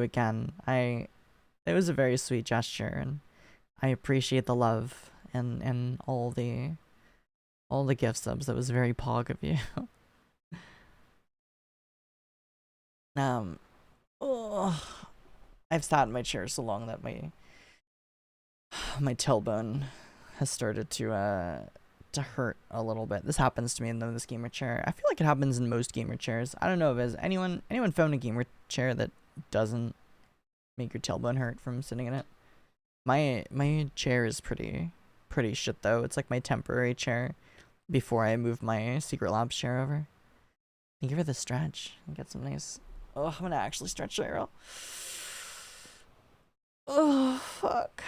again. It was a very sweet gesture, and I appreciate the love and all the gift subs. That was very pog of you. um, oh, I've sat in my chair so long that my tailbone has started to hurt a little bit. This happens to me in this gamer chair. I feel like it happens in most gamer chairs. I don't know if anyone found a gamer chair that doesn't make your tailbone hurt from sitting in it. My chair is pretty shit though. It's like my temporary chair before I move my Secret Labs chair over. Thank you for the stretch. Get some nice. Oh, I'm gonna actually stretch Cheryl. Oh fuck.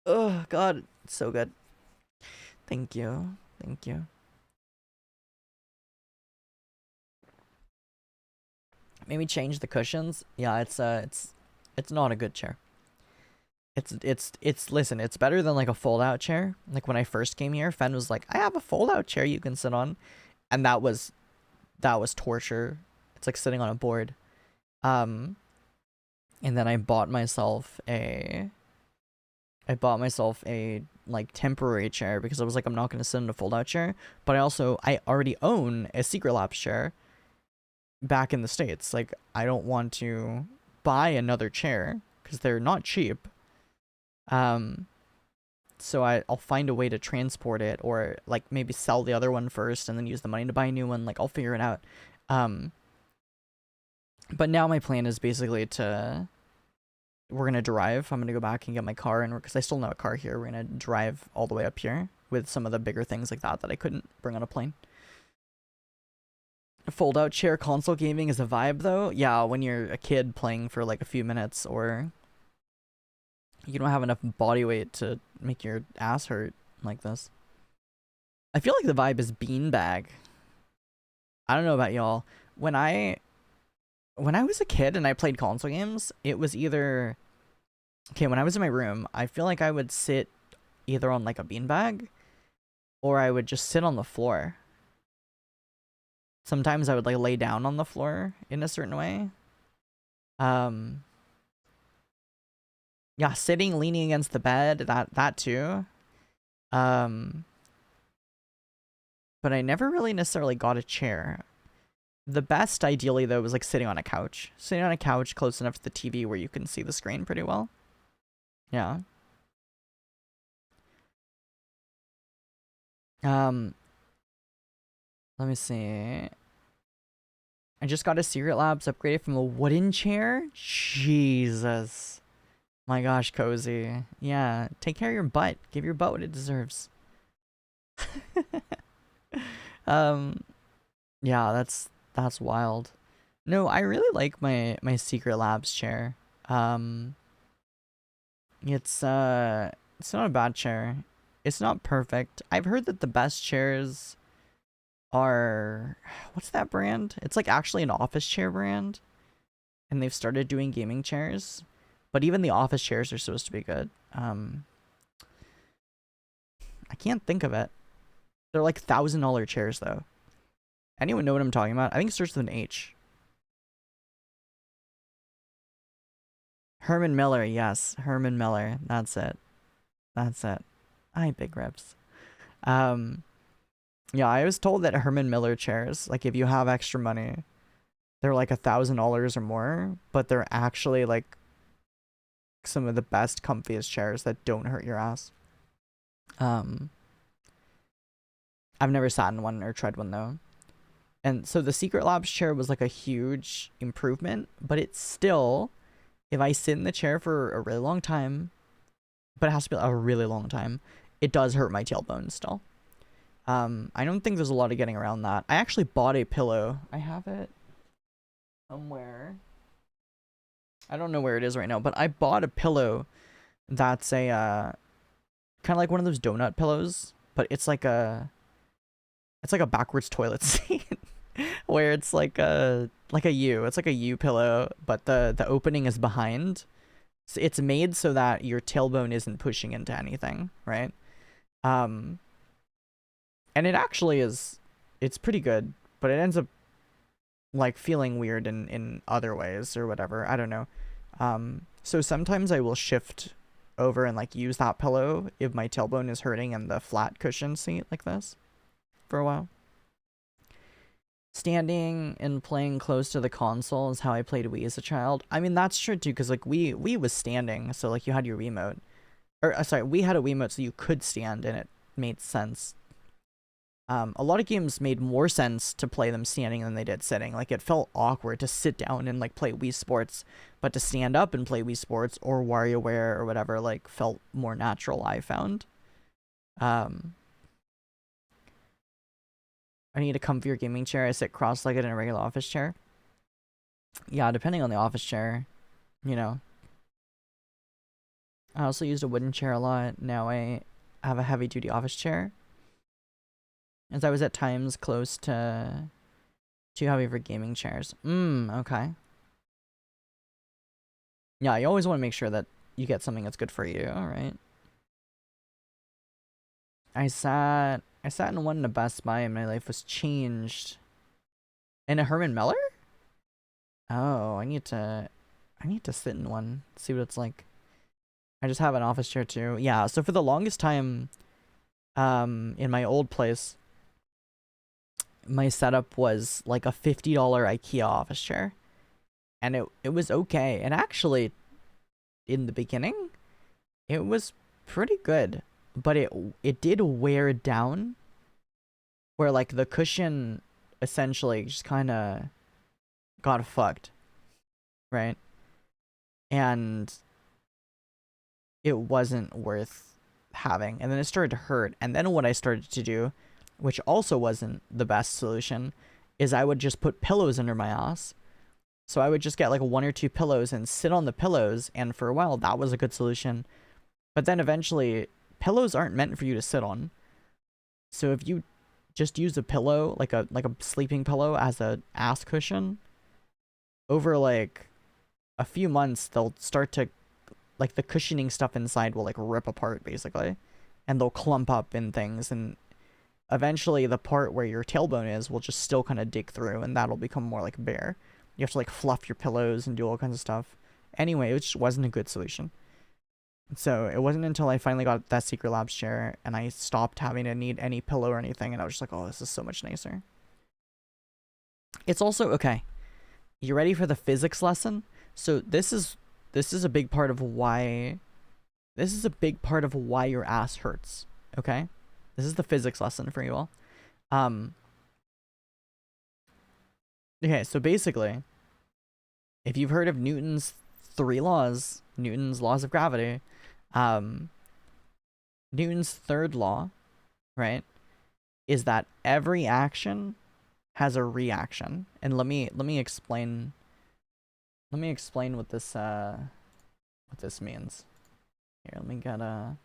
Oh god, it's so good. Thank you. Thank you. Maybe change the cushions. Yeah, it's not a good chair. It's listen, it's better than like a fold out chair. Like when I first came here, Fen was like, "I have a fold out chair you can sit on." And that was torture. It's like sitting on a board. Um and then I bought myself a like temporary chair because I was like, I'm not gonna sit in a fold out chair. But I already own a Secret Labs chair back in the States. Like I don't want to buy another chair because they're not cheap. So I'll find a way to transport it, or like maybe sell the other one first and then use the money to buy a new one. Like I'll figure it out. But now my plan is basically we're gonna drive. I'm gonna go back and get my car, and because I still know a car here, we're gonna drive all the way up here with some of the bigger things like that I couldn't bring on a plane. Fold out chair console gaming is a vibe though. Yeah, when you're a kid playing for like a few minutes, or you don't have enough body weight to make your ass hurt like this. I feel like the vibe is beanbag. I don't know about y'all. When I was a kid and I played console games, it was either okay, when I was in my room, I feel like I would sit either on like a beanbag or I would just sit on the floor. Sometimes I would like lay down on the floor in a certain way. Yeah, sitting, leaning against the bed, that too. But I never really necessarily got a chair. The best, ideally, though, was like sitting on a couch. Sitting on a couch close enough to the TV where you can see the screen pretty well. Yeah. Let me see. I just got a Secret Labs upgraded from a wooden chair. Jesus. My gosh, Cozy. Yeah, take care of your butt. Give your butt what it deserves. Yeah, that's wild. No, I really like my Secret Labs chair. It's not a bad chair. It's not perfect. I've heard that the best chairs are what's that brand? It's like actually an office chair brand, and they've started doing gaming chairs. But even the office chairs are supposed to be good. I can't think of it. They're like $1,000 chairs though. Anyone know what I'm talking about? I think it starts with an H. Herman Miller, yes. Herman Miller. That's it. That's it. Hi, big rips. Yeah, I was told that Herman Miller chairs, like if you have extra money, they're like $1,000 or more, but they're actually like some of the best, comfiest chairs that don't hurt your ass. I've never sat in one or tried one though. And so the Secret Labs chair was like a huge improvement, but it's still, if I sit in the chair for a really long time, but it has to be a really long time, it does hurt my tailbone still. I don't think there's a lot of getting around that. I actually bought a pillow. I have it somewhere. I don't know where it is right now, but I bought a pillow that's a kind of like one of those donut pillows, but it's like a backwards toilet seat where it's like a U. It's like a U pillow, but the opening is behind. So it's made so that your tailbone isn't pushing into anything, right? And it actually is, it's pretty good, but it ends up like feeling weird in other ways or whatever. I don't know. So sometimes I will shift over and like use that pillow if my tailbone is hurting in the flat cushion seat like this for a while. Standing and playing close to the console is how I played Wii as a child. I mean, that's true too, because like Wii was standing, so like you had your Wiimote. Or sorry, we had a Wiimote so you could stand and it made sense. A lot of games made more sense to play them standing than they did sitting. Like it felt awkward to sit down and like play Wii Sports, but to stand up and play Wii Sports or WarioWare or whatever like felt more natural, I found. I need a comfier gaming chair. I sit cross-legged in a regular office chair. Yeah, depending on the office chair, you know. I also used a wooden chair a lot. Now I have a heavy-duty office chair. As I was at times close to too heavy for gaming chairs. Okay. Yeah, you always want to make sure that you get something that's good for you, right? I sat in one in a Best Buy and my life was changed. In a Herman Miller? Oh, I need to sit in one, see what it's like. I just have an office chair too. Yeah, so for the longest time, in my old place, my setup was like a $50 IKEA office chair. And it was okay. And actually, in the beginning, it was pretty good. But it did wear down. Where like the cushion essentially just kind of got fucked. Right? And it wasn't worth having. And then it started to hurt. And then what I started to do, which also wasn't the best solution, is I would just put pillows under my ass. So I would just get like 1 or 2 pillows and sit on the pillows, and for a while that was a good solution. But then eventually, pillows aren't meant for you to sit on. So if you just use a pillow, like a sleeping pillow as a ass cushion, over like a few months they'll start to, like the cushioning stuff inside will like rip apart basically, and they'll clump up in things, and eventually the part where your tailbone is will just still kind of dig through, and that'll become more like bare. You have to like fluff your pillows and do all kinds of stuff. Anyway, it just wasn't a good solution. So it wasn't until I finally got that Secret Labs chair and I stopped having to need any pillow or anything, and I was just like, oh, this is so much nicer. It's also, okay, you ready for the physics lesson? So this is a big part of why your ass hurts, okay? This is the physics lesson for you all. Okay, so basically, if you've heard of Newton's 3 laws, Newton's laws of gravity, Newton's third law, right, is that every action has a reaction. And let me explain what this means. Here, let me get a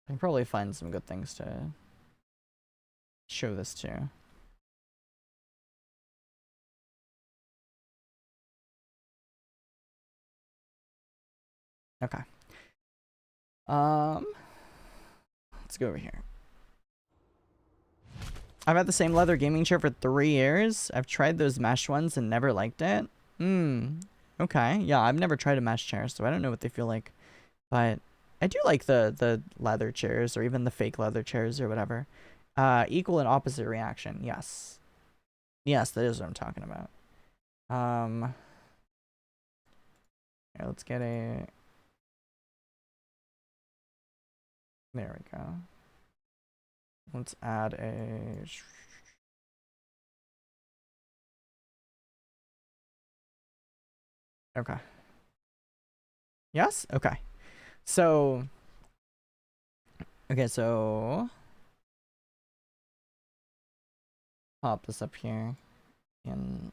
I can probably find some good things to show this to. Okay. Let's go over here. I've had the same leather gaming chair for 3 years. I've tried those mesh ones and never liked it. Okay. Yeah, I've never tried a mesh chair, so I don't know what they feel like. But I do like the leather chairs, or even the fake leather chairs or whatever. Equal and opposite reaction. Yes. Yes, that is what I'm talking about. Here, let's get a... There we go. Let's add a... Okay. Yes? Okay. So... Okay, so... Pop this up here. And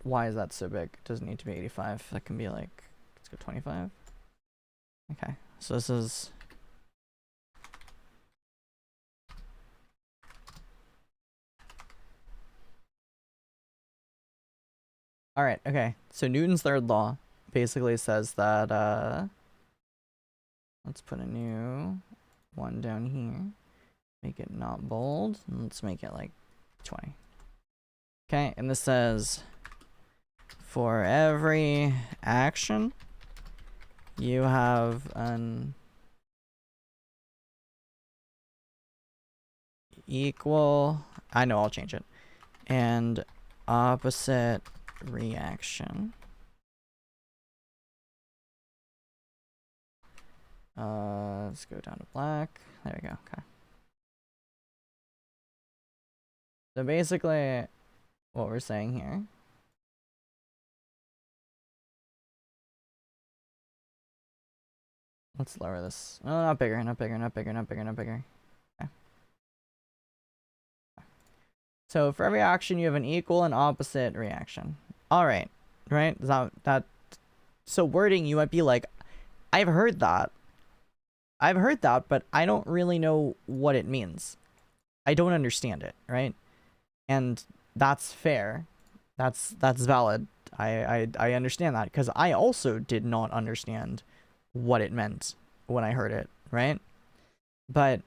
why is that so big? It doesn't need to be 85. That can be like... Let's go 25. Okay. So this is... Alright, okay. So Newton's third law basically says that, let's put a new one down here. Make it not bold. Let's make it like 20. Okay, and this says, for every action, you have an equal, I know, I'll change it, and opposite reaction. Let's go down to black. There we go. Okay. So basically, what we're saying here. Let's lower this. Oh, not bigger, not bigger, not bigger, not bigger, not bigger. Okay. So for every action, you have an equal and opposite reaction. All right, right? That. So wording, you might be like, I've heard that, but I don't really know what it means. I don't understand it, right? And that's fair. That's valid. I understand that, because I also did not understand what it meant when I heard it, right? But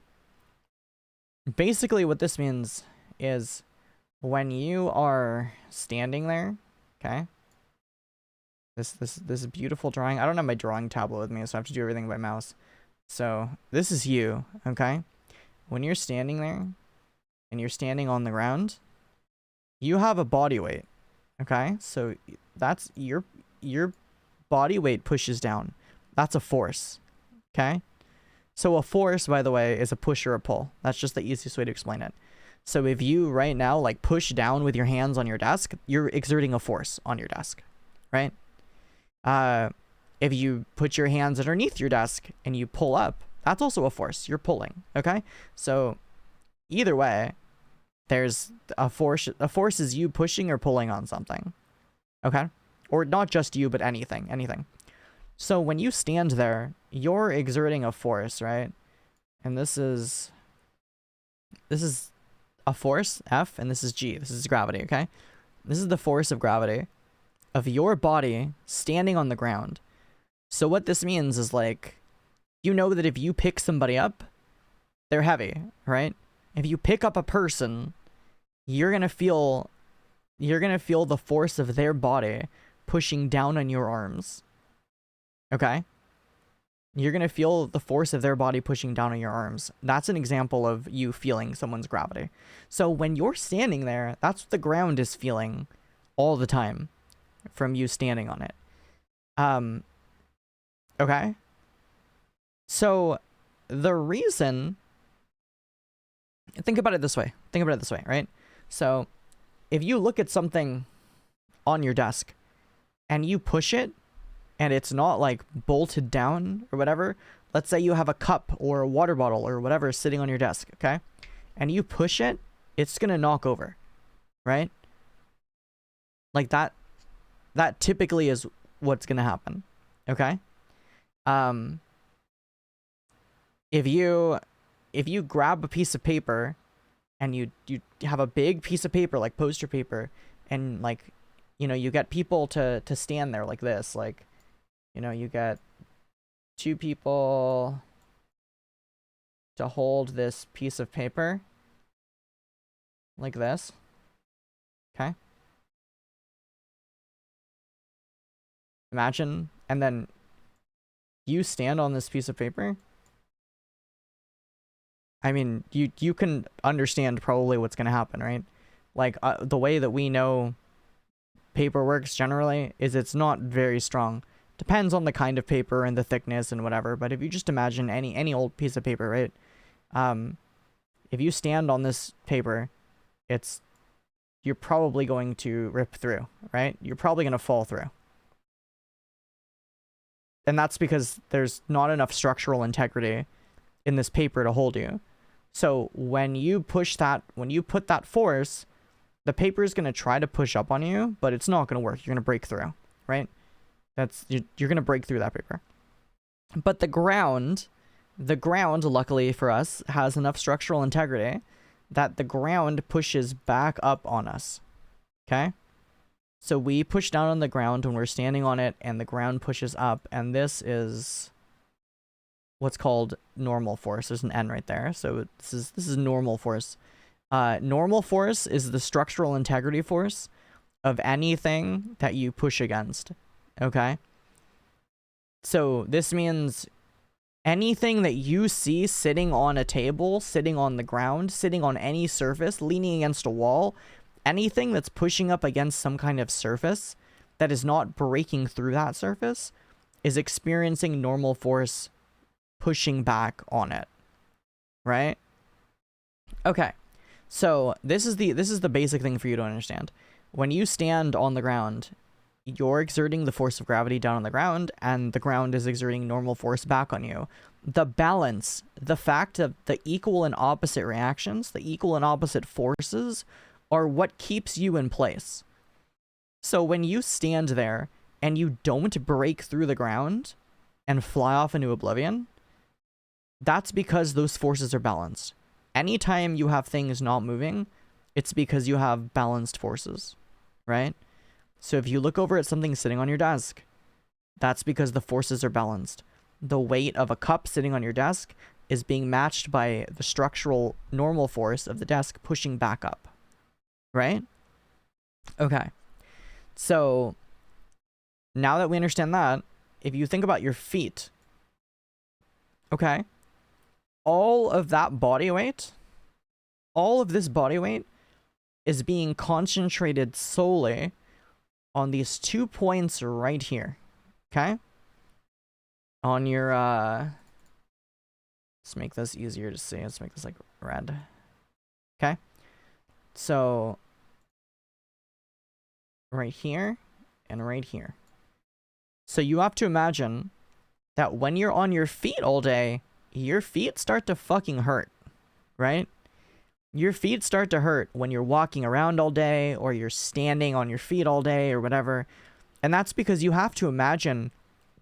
basically what this means is when you are standing there, okay? This beautiful drawing. I don't have my drawing tablet with me, so I have to do everything by mouse. So this is you, okay? When you're standing there and you're standing on the ground, you have a body weight, okay? So that's your body weight pushes down. That's a force, okay? So a force, by the way, is a push or a pull. That's just the easiest way to explain it. So if you right now like push down with your hands on your desk, you're exerting a force on your desk, right? If you put your hands underneath your desk and you pull up, that's also a force. You're pulling, okay? So either way, there's a force. A force is you pushing or pulling on something, okay? Or not just you, but anything. So when you stand there, you're exerting a force, right? And this is a force, F, and this is G. This is gravity, okay? This is the force of gravity of your body standing on the ground. So what this means is, like, you know that if you pick somebody up, they're heavy, right? If you pick up a person, you're going to feel the force of their body pushing down on your arms. Okay? You're going to feel the force of their body pushing down on your arms. That's an example of you feeling someone's gravity. So when you're standing there, that's what the ground is feeling all the time from you standing on it. Okay? So the reason, think about it this way, right? So if you look at something on your desk and you push it and it's not like bolted down or whatever, let's say you have a cup or a water bottle or whatever sitting on your desk, okay? And you push it, it's going to knock over, right? Like that typically is what's going to happen, okay? If you grab a piece of paper and you have a big piece of paper like poster paper, and like, you know, you get people to stand there like this, like, you know, you get two people to hold this piece of paper like this, okay? Imagine, and then you stand on this piece of paper. I mean, you can understand probably what's going to happen, right? Like, the way that we know paper works generally is it's not very strong. Depends on the kind of paper and the thickness and whatever, but if you just imagine any old piece of paper, right? If you stand on this paper, you're probably going to rip through, right? You're probably going to fall through. And that's because there's not enough structural integrity in this paper to hold you. So when you put that force, the paper is going to try to push up on you, but it's not going to work. You're going to break through, right? You're going to break through that paper. But the ground, luckily for us, has enough structural integrity that the ground pushes back up on us, okay? So we push down on the ground when we're standing on it, and the ground pushes up, and this is what's called normal force. There's an N right there. So this is normal force. Normal force is the structural integrity force of anything that you push against. Okay? So this means anything that you see sitting on a table, sitting on the ground, sitting on any surface, leaning against a wall, anything that's pushing up against some kind of surface that is not breaking through that surface is experiencing normal force pushing back on it. Right? Okay. So this is the basic thing for you to understand. When you stand on the ground, you're exerting the force of gravity down on the ground, and the ground is exerting normal force back on you. The balance, the fact of the equal and opposite reactions, the equal and opposite forces, are what keeps you in place. So when you stand there and you don't break through the ground and fly off into oblivion, that's because those forces are balanced. Anytime you have things not moving, it's because you have balanced forces, right? So if you look over at something sitting on your desk, that's because the forces are balanced. The weight of a cup sitting on your desk is being matched by the structural normal force of the desk pushing back up, right? Okay. So now that we understand that, if you think about your feet, okay, all of that body weight, all of this body weight is being concentrated solely on these 2 points right here, okay? On your, let's make this easier to see. Let's make this like red, okay? So, right here and right here. So you have to imagine that when you're on your feet all day, your feet start to fucking hurt, right? Your feet start to hurt when you're walking around all day or you're standing on your feet all day or whatever. And that's because you have to imagine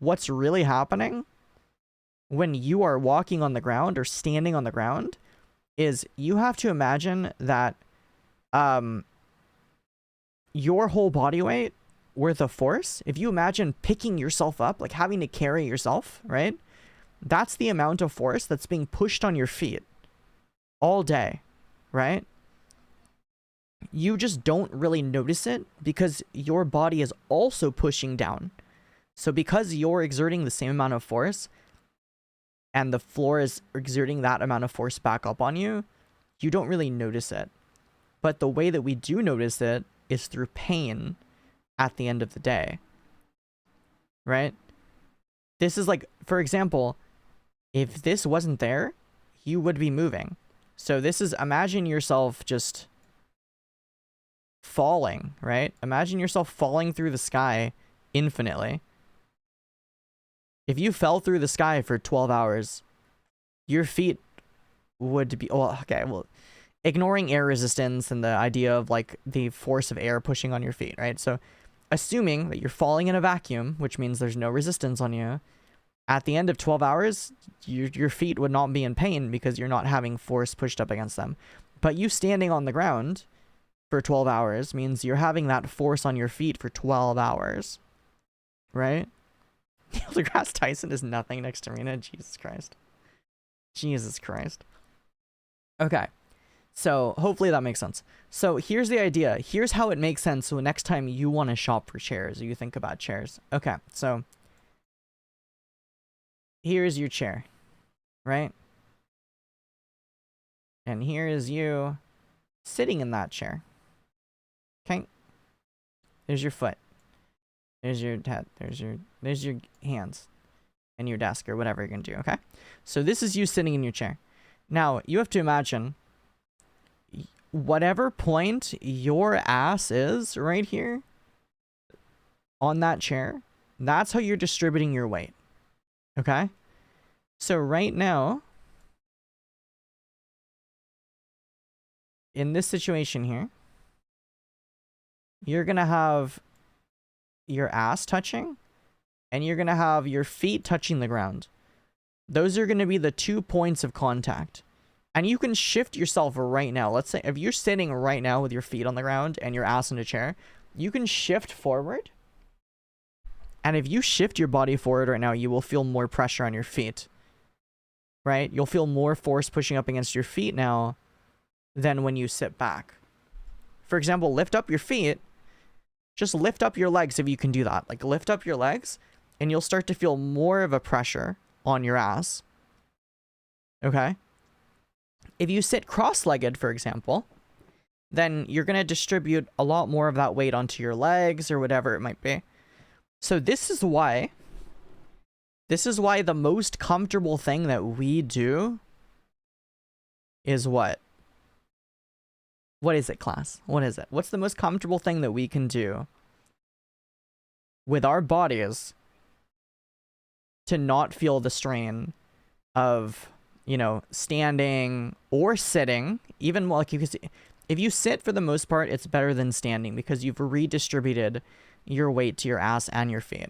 what's really happening when you are walking on the ground or standing on the ground is you have to imagine that your whole body weight worth of force, if you imagine picking yourself up, like having to carry yourself, right? That's the amount of force that's being pushed on your feet all day, right? You just don't really notice it because your body is also pushing down. So because you're exerting the same amount of force and the floor is exerting that amount of force back up on you, you don't really notice it. But the way that we do notice it is through pain at the end of the day, right? This is like, for example, if this wasn't there, you would be moving. So this is, imagine yourself just falling, right? Imagine yourself falling through the sky infinitely. If you fell through the sky for 12 hours, your feet would be, well, okay, well, ignoring air resistance and the idea of like the force of air pushing on your feet, right? So assuming that you're falling in a vacuum, which means there's no resistance on you, at the end of 12 hours, your feet would not be in pain because you're not having force pushed up against them. But you standing on the ground for 12 hours means you're having that force on your feet for 12 hours, right? Neil deGrasse Tyson is nothing next to Marina. Jesus Christ. Jesus Christ. Okay. So hopefully that makes sense. So here's the idea. Here's how it makes sense. So next time you want to shop for chairs, or you think about chairs. Okay. So here's your chair, right? And here is you sitting in that chair. Okay. There's your foot. There's your head. There's your hands and your desk or whatever you're going to do, okay? So this is you sitting in your chair. Now, you have to imagine whatever point your ass is right here on that chair, that's how you're distributing your weight, okay? So right now, in this situation here, you're going to have your ass touching and you're going to have your feet touching the ground. Those are going to be the 2 points of contact. And you can shift yourself right now. Let's say if you're sitting right now with your feet on the ground and your ass in a chair, you can shift forward. And if you shift your body forward right now, you will feel more pressure on your feet. right? You'll feel more force pushing up against your feet now than when you sit back. For example, lift up your feet. Just lift up your legs if you can do that. Like, lift up your legs, and you'll start to feel more of a pressure on your ass. Okay? If you sit cross-legged, for example, then you're going to distribute a lot more of that weight onto your legs or whatever it might be. So this is why the most comfortable thing that we do is what? What is it, class? What is it? What's the most comfortable thing that we can do with our bodies to not feel the strain of, you know, standing or sitting? Even like you can see, if you sit, for the most part, it's better than standing because you've redistributed your weight to your ass and your feet.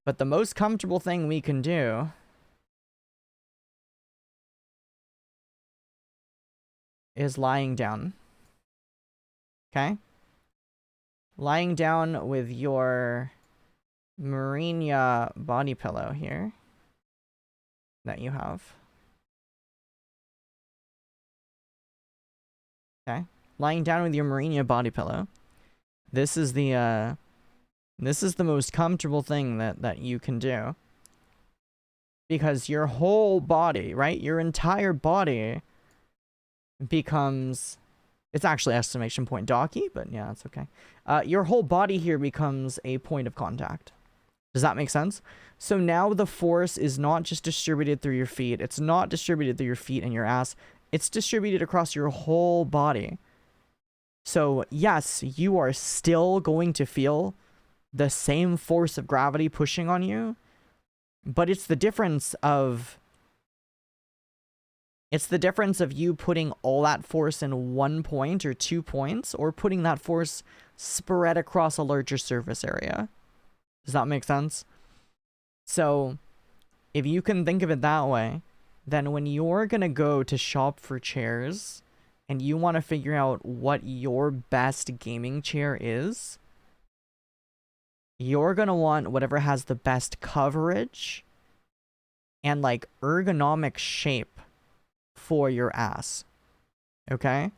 But the most comfortable thing we can do is lying down. Okay? Lying down with your Marina body pillow here that you have. Okay? Lying down with your Marina body pillow. This is the most comfortable thing that you can do. Because your whole body, right? Your entire body becomes... It's actually exclamation point docky, but yeah, it's okay. Your whole body here becomes a point of contact. Does that make sense? So now the force is not just distributed through your feet. It's not distributed through your feet and your ass. It's distributed across your whole body. So yes, you are still going to feel the same force of gravity pushing on you, but it's the difference of you putting all that force in 1 point or 2 points, or putting that force spread across a larger surface area. Does that make sense? So if you can think of it that way, then when you're gonna go to shop for chairs and you want to figure out what your best gaming chair is, you're gonna want whatever has the best coverage and like ergonomic shape for your ass. Okay?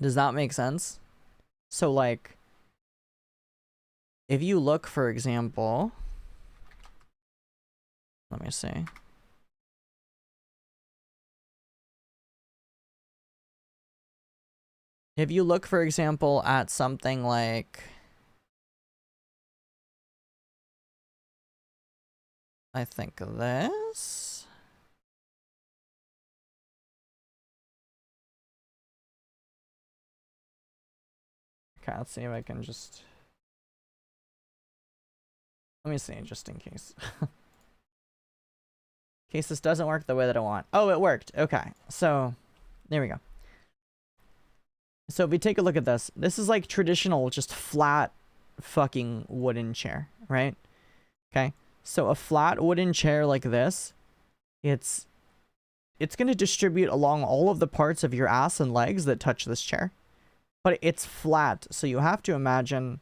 Does that make sense? So like, if you look, for example, let me see. If you look, for example, at something like, I think this. Okay, let's see if I can just... Let me see, just in case. In case this doesn't work the way that I want. Oh, it worked. Okay, so there we go. So if we take a look at this, this is like traditional, just flat fucking wooden chair, right? Okay, so a flat wooden chair like this, it's going to distribute along all of the parts of your ass and legs that touch this chair. But it's flat, so you have to imagine,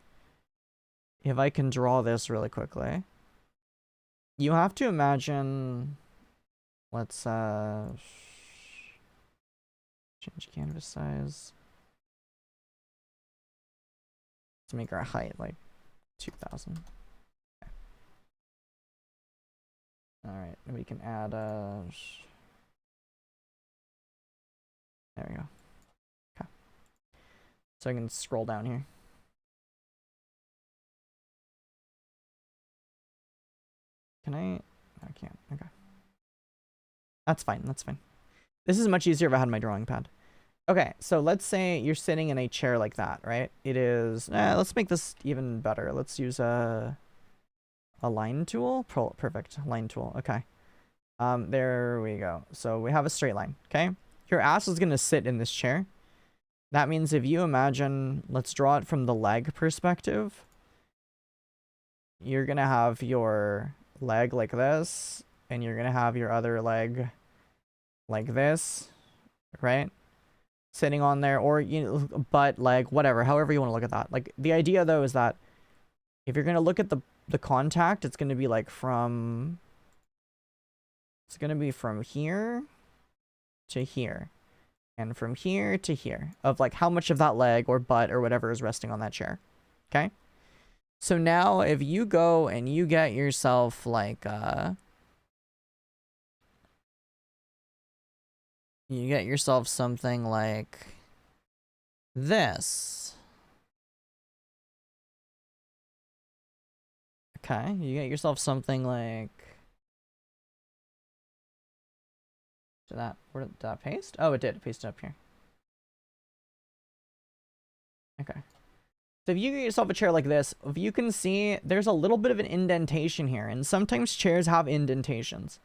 if I can draw this really quickly, you have to imagine, let's change canvas size. Let's make our height like 2000. Okay. All right, we can add there we go. Okay. So I can scroll down here. Can I? I can't. Okay. That's fine. That's fine. This is much easier if I had my drawing pad. Okay, so let's say you're sitting in a chair like that, right? It is... let's make this even better. Let's use a line tool. Perfect. Line tool. Okay. There we go. So we have a straight line, okay? Your ass is going to sit in this chair. That means if you imagine... Let's draw it from the leg perspective. You're going to have your leg like this, and you're going to have your other leg like this, right? Sitting on there, or, you know, butt, leg, whatever, however you want to look at that. Like, the idea, though, is that if you're going to look at the contact, it's going to be, like, from It's going to be from here to here. And from here to here. Of like how much of that leg or butt or whatever is resting on that chair. Okay? So now if you go and you get yourself like you get yourself something like this. Okay, you get yourself something like where did that paste? Oh, it did. It pasted up here. Okay. So if you get yourself a chair like this, if you can see, there's a little bit of an indentation here, and sometimes chairs have indentations.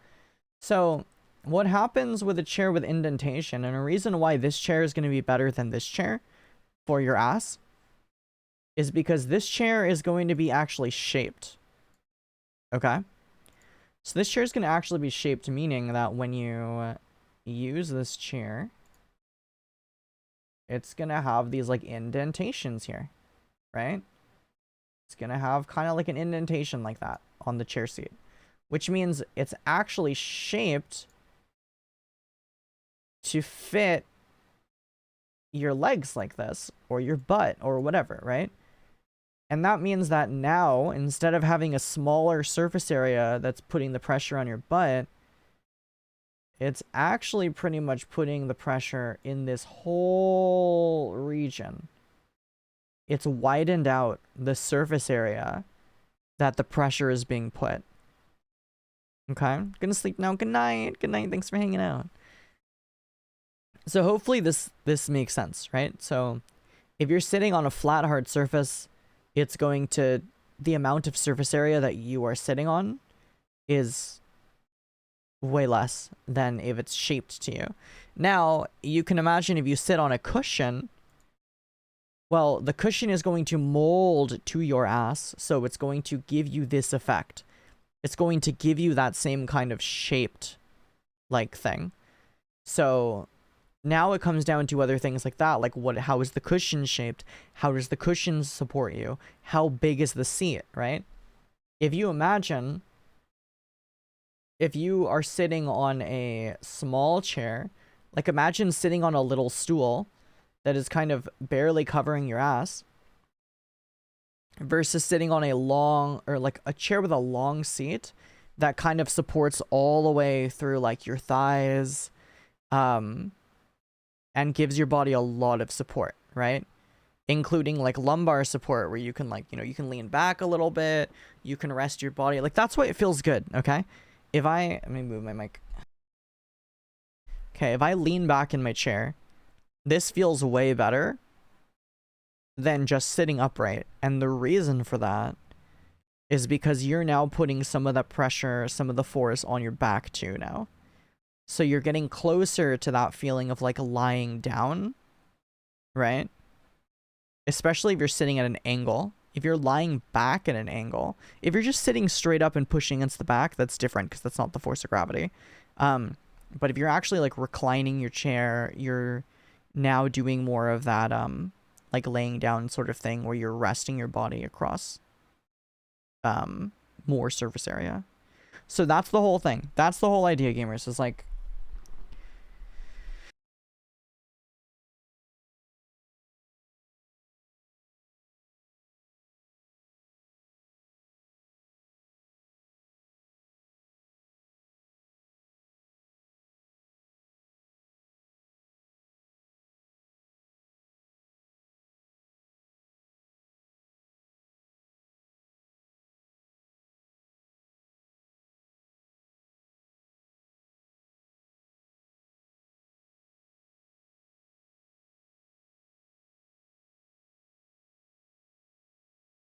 So what happens with a chair with indentation, and a reason why this chair is going to be better than this chair for your ass, is because this chair is going to be actually shaped. Okay? So this chair is going to actually be shaped, meaning that when you use this chair, it's going to have these like indentations here, right? It's going to have kind of like an indentation like that on the chair seat, which means it's actually shaped to fit your legs like this, or your butt, or whatever, right? And that means that now, instead of having a smaller surface area that's putting the pressure on your butt, it's actually pretty much putting the pressure in this whole region. It's widened out the surface area that the pressure is being put. Okay? Gonna sleep now. Good night. Good night. Thanks for hanging out. So hopefully this makes sense, right? So if you're sitting on a flat, hard surface, it's going to... the amount of surface area that you are sitting on is way less than if it's shaped to you. Now, you can imagine if you sit on a cushion, well, the cushion is going to mold to your ass, so it's going to give you this effect. It's going to give you that same kind of shaped, like, thing. So now it comes down to other things like that, like how is the cushion shaped? How does the cushion support you? How big is the seat, right? If you imagine, if you are sitting on a small chair, like imagine sitting on a little stool that is kind of barely covering your ass, versus sitting on a long, or like a chair with a long seat that kind of supports all the way through like your thighs, and gives your body a lot of support, right? Including like lumbar support, where you can like, you can lean back a little bit, you can rest your body. Like that's why it feels good, okay? Let me move my mic. Okay, if I lean back in my chair, this feels way better than just sitting upright. And the reason for that is because you're now putting some of the pressure, some of the force on your back too now. So you're getting closer to that feeling of like lying down, right? Especially if you're sitting at an angle. If you're lying back at an angle, if you're just sitting straight up and pushing against the back, that's different because that's not the force of gravity. But if you're actually like reclining your chair, you're now doing more of that like laying down sort of thing where you're resting your body across more surface area. So that's the whole thing. That's the whole idea, gamers, is like,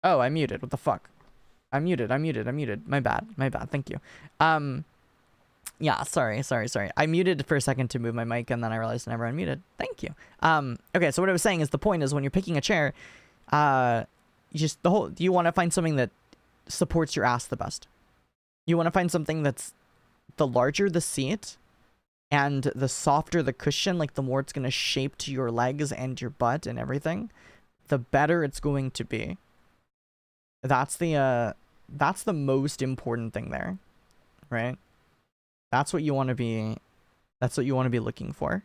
oh, I muted. What the fuck? I'm muted. My bad. Thank you. Yeah, sorry. I muted for a second to move my mic, and then I realized I never unmuted. Thank you. Okay, so what I was saying is the point is when you're picking a chair, you want to find something that supports your ass the best. You want to find something that's the larger the seat and the softer the cushion, like the more it's going to shape to your legs and your butt and everything, the better it's going to be. That's the most important thing there, right? That's what you want to be. That's what you want to be looking for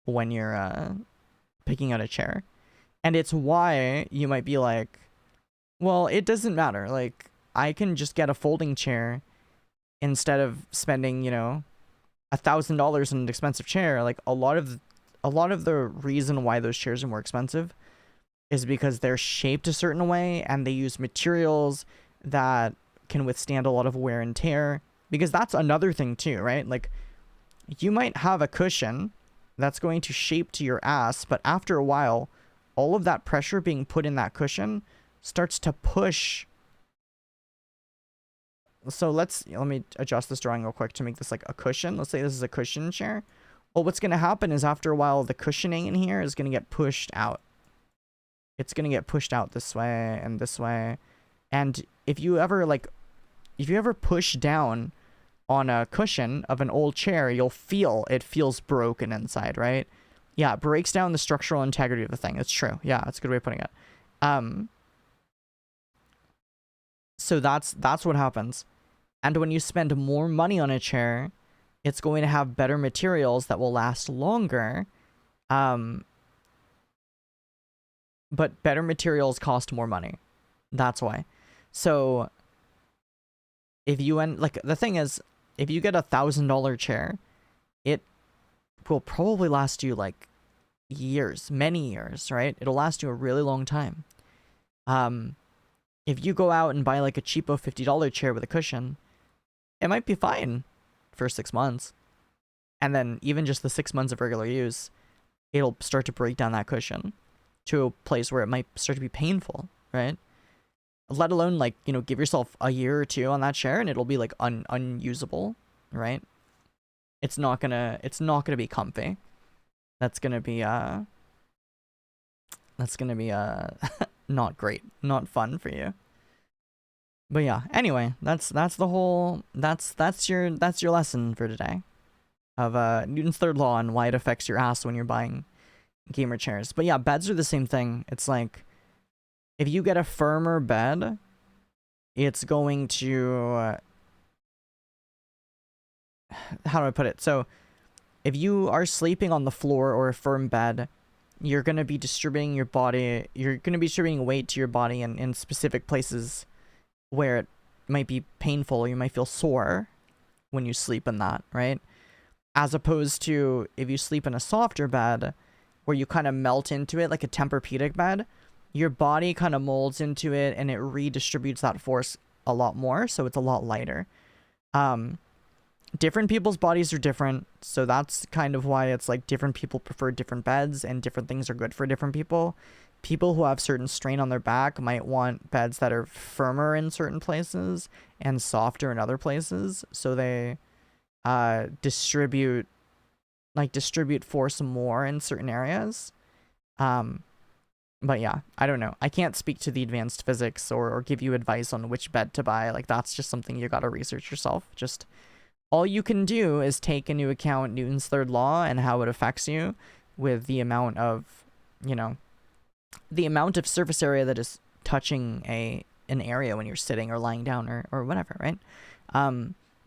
when you're picking out a chair. And it's why you might be like, well, it doesn't matter. Like, I can just get a folding chair instead of spending, $1,000 on an expensive chair. Like, a lot of the reason why those chairs are more expensive is because they're shaped a certain way and they use materials that can withstand a lot of wear and tear. Because that's another thing too, right? Like, you might have a cushion that's going to shape to your ass, but after a while, all of that pressure being put in that cushion starts to push. So let me adjust this drawing real quick to make this like a cushion. Let's say this is a cushion chair. Well, what's going to happen is after a while, the cushioning in here is going to get pushed out. It's going to get pushed out this way and this way. And if you ever push down on a cushion of an old chair, you'll feel it feels broken inside, right? Yeah, it breaks down the structural integrity of the thing. It's true. Yeah, that's a good way of putting it. So that's what happens. And when you spend more money on a chair, it's going to have better materials that will last longer. But better materials cost more money. That's why. So if you the thing is, if you get $1,000 chair, it will probably last you like years, many years, right? It'll last you a really long time. If you go out and buy like a cheapo $50 chair with a cushion, it might be fine for 6 months. And then even just the 6 months of regular use, it'll start to break down that cushion to a place where it might start to be painful, right? Let alone like, give yourself a year or two on that chair and it'll be like unusable, right? It's not gonna be comfy. That's gonna be not great, not fun for you. But yeah, anyway, that's your lesson for today of Newton's third law and why it affects your ass when you're buying gamer chairs. But yeah, beds are the same thing. It's like, if you get a firmer bed, it's going to how do I put it? So if you are sleeping on the floor or a firm bed, you're going to be distributing weight to your body in specific places where it might be painful. You might feel sore when you sleep in that, right? As opposed to if you sleep in a softer bed where you kind of melt into it, like a Tempur-Pedic bed, your body kind of molds into it and it redistributes that force a lot more, so it's a lot lighter. Different people's bodies are different, so that's kind of why it's like different people prefer different beds and different things are good for different people. People who have certain strain on their back might want beds that are firmer in certain places and softer in other places, so they distribute force more in certain areas. But yeah, I don't know. I can't speak to the advanced physics or give you advice on which bed to buy. Like, that's just something you gotta research yourself. Just all you can do is take into account Newton's third law and how it affects you with the amount of, the amount of surface area that is touching an area when you're sitting or lying down or whatever, right?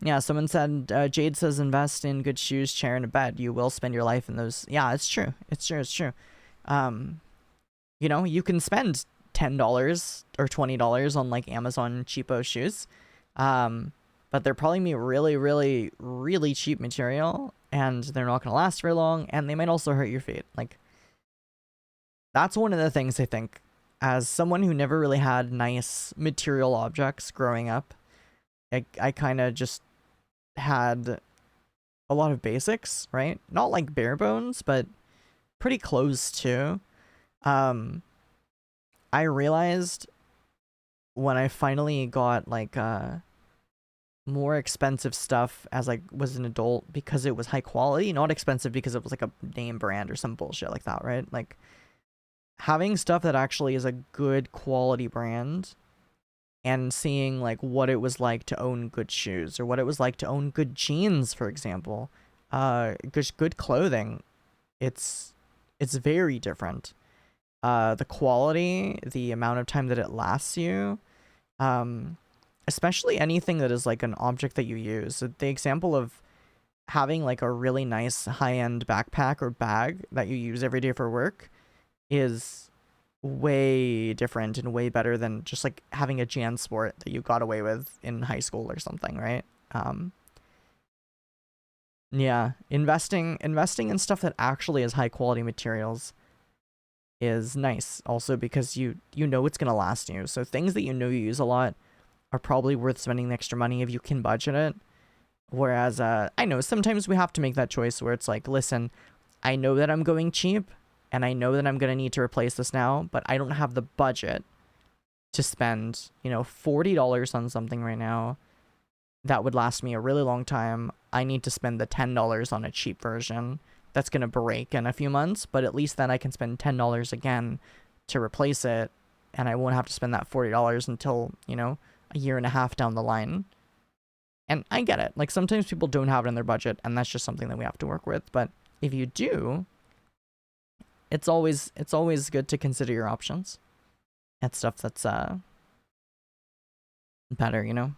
Yeah, someone said, Jade says invest in good shoes, chair, and a bed. You will spend your life in those. Yeah, it's true. It's true. You can spend $10 or $20 on like Amazon cheapo shoes. But they're probably be really, really, really cheap material and they're not going to last very long and they might also hurt your feet. Like, that's one of the things I think, as someone who never really had nice material objects growing up, I kind of just had a lot of basics, right? Not like bare bones, but pretty close to. I realized when I finally got like more expensive stuff as I was an adult because it was high quality, not expensive because it was like a name brand or some bullshit like that, right? Like, having stuff that actually is a good quality brand and seeing like what it was like to own good shoes or what it was like to own good jeans, for example, just good clothing, it's very different. The quality, the amount of time that it lasts you, especially anything that is like an object that you use. So the example of having like a really nice high-end backpack or bag that you use every day for work is way different and way better than just like having a JanSport that you got away with in high school or something, right? Yeah, investing in stuff that actually has high quality materials is nice also because you know it's gonna last you. So things that you know you use a lot are probably worth spending the extra money if you can budget it. Whereas I know sometimes we have to make that choice where it's like, listen, I know that I'm going cheap and I know that I'm gonna need to replace this now, but I don't have the budget to spend, you know, $40 on something right now that would last me a really long time. I need to spend the $10 on a cheap version that's going to break in a few months, but at least then I can spend $10 again to replace it, and I won't have to spend that $40 until, you know, a year and a half down the line. And I get it. Like, sometimes people don't have it in their budget, and that's just something that we have to work with. But if you do, it's always good to consider your options and stuff that's better, you know?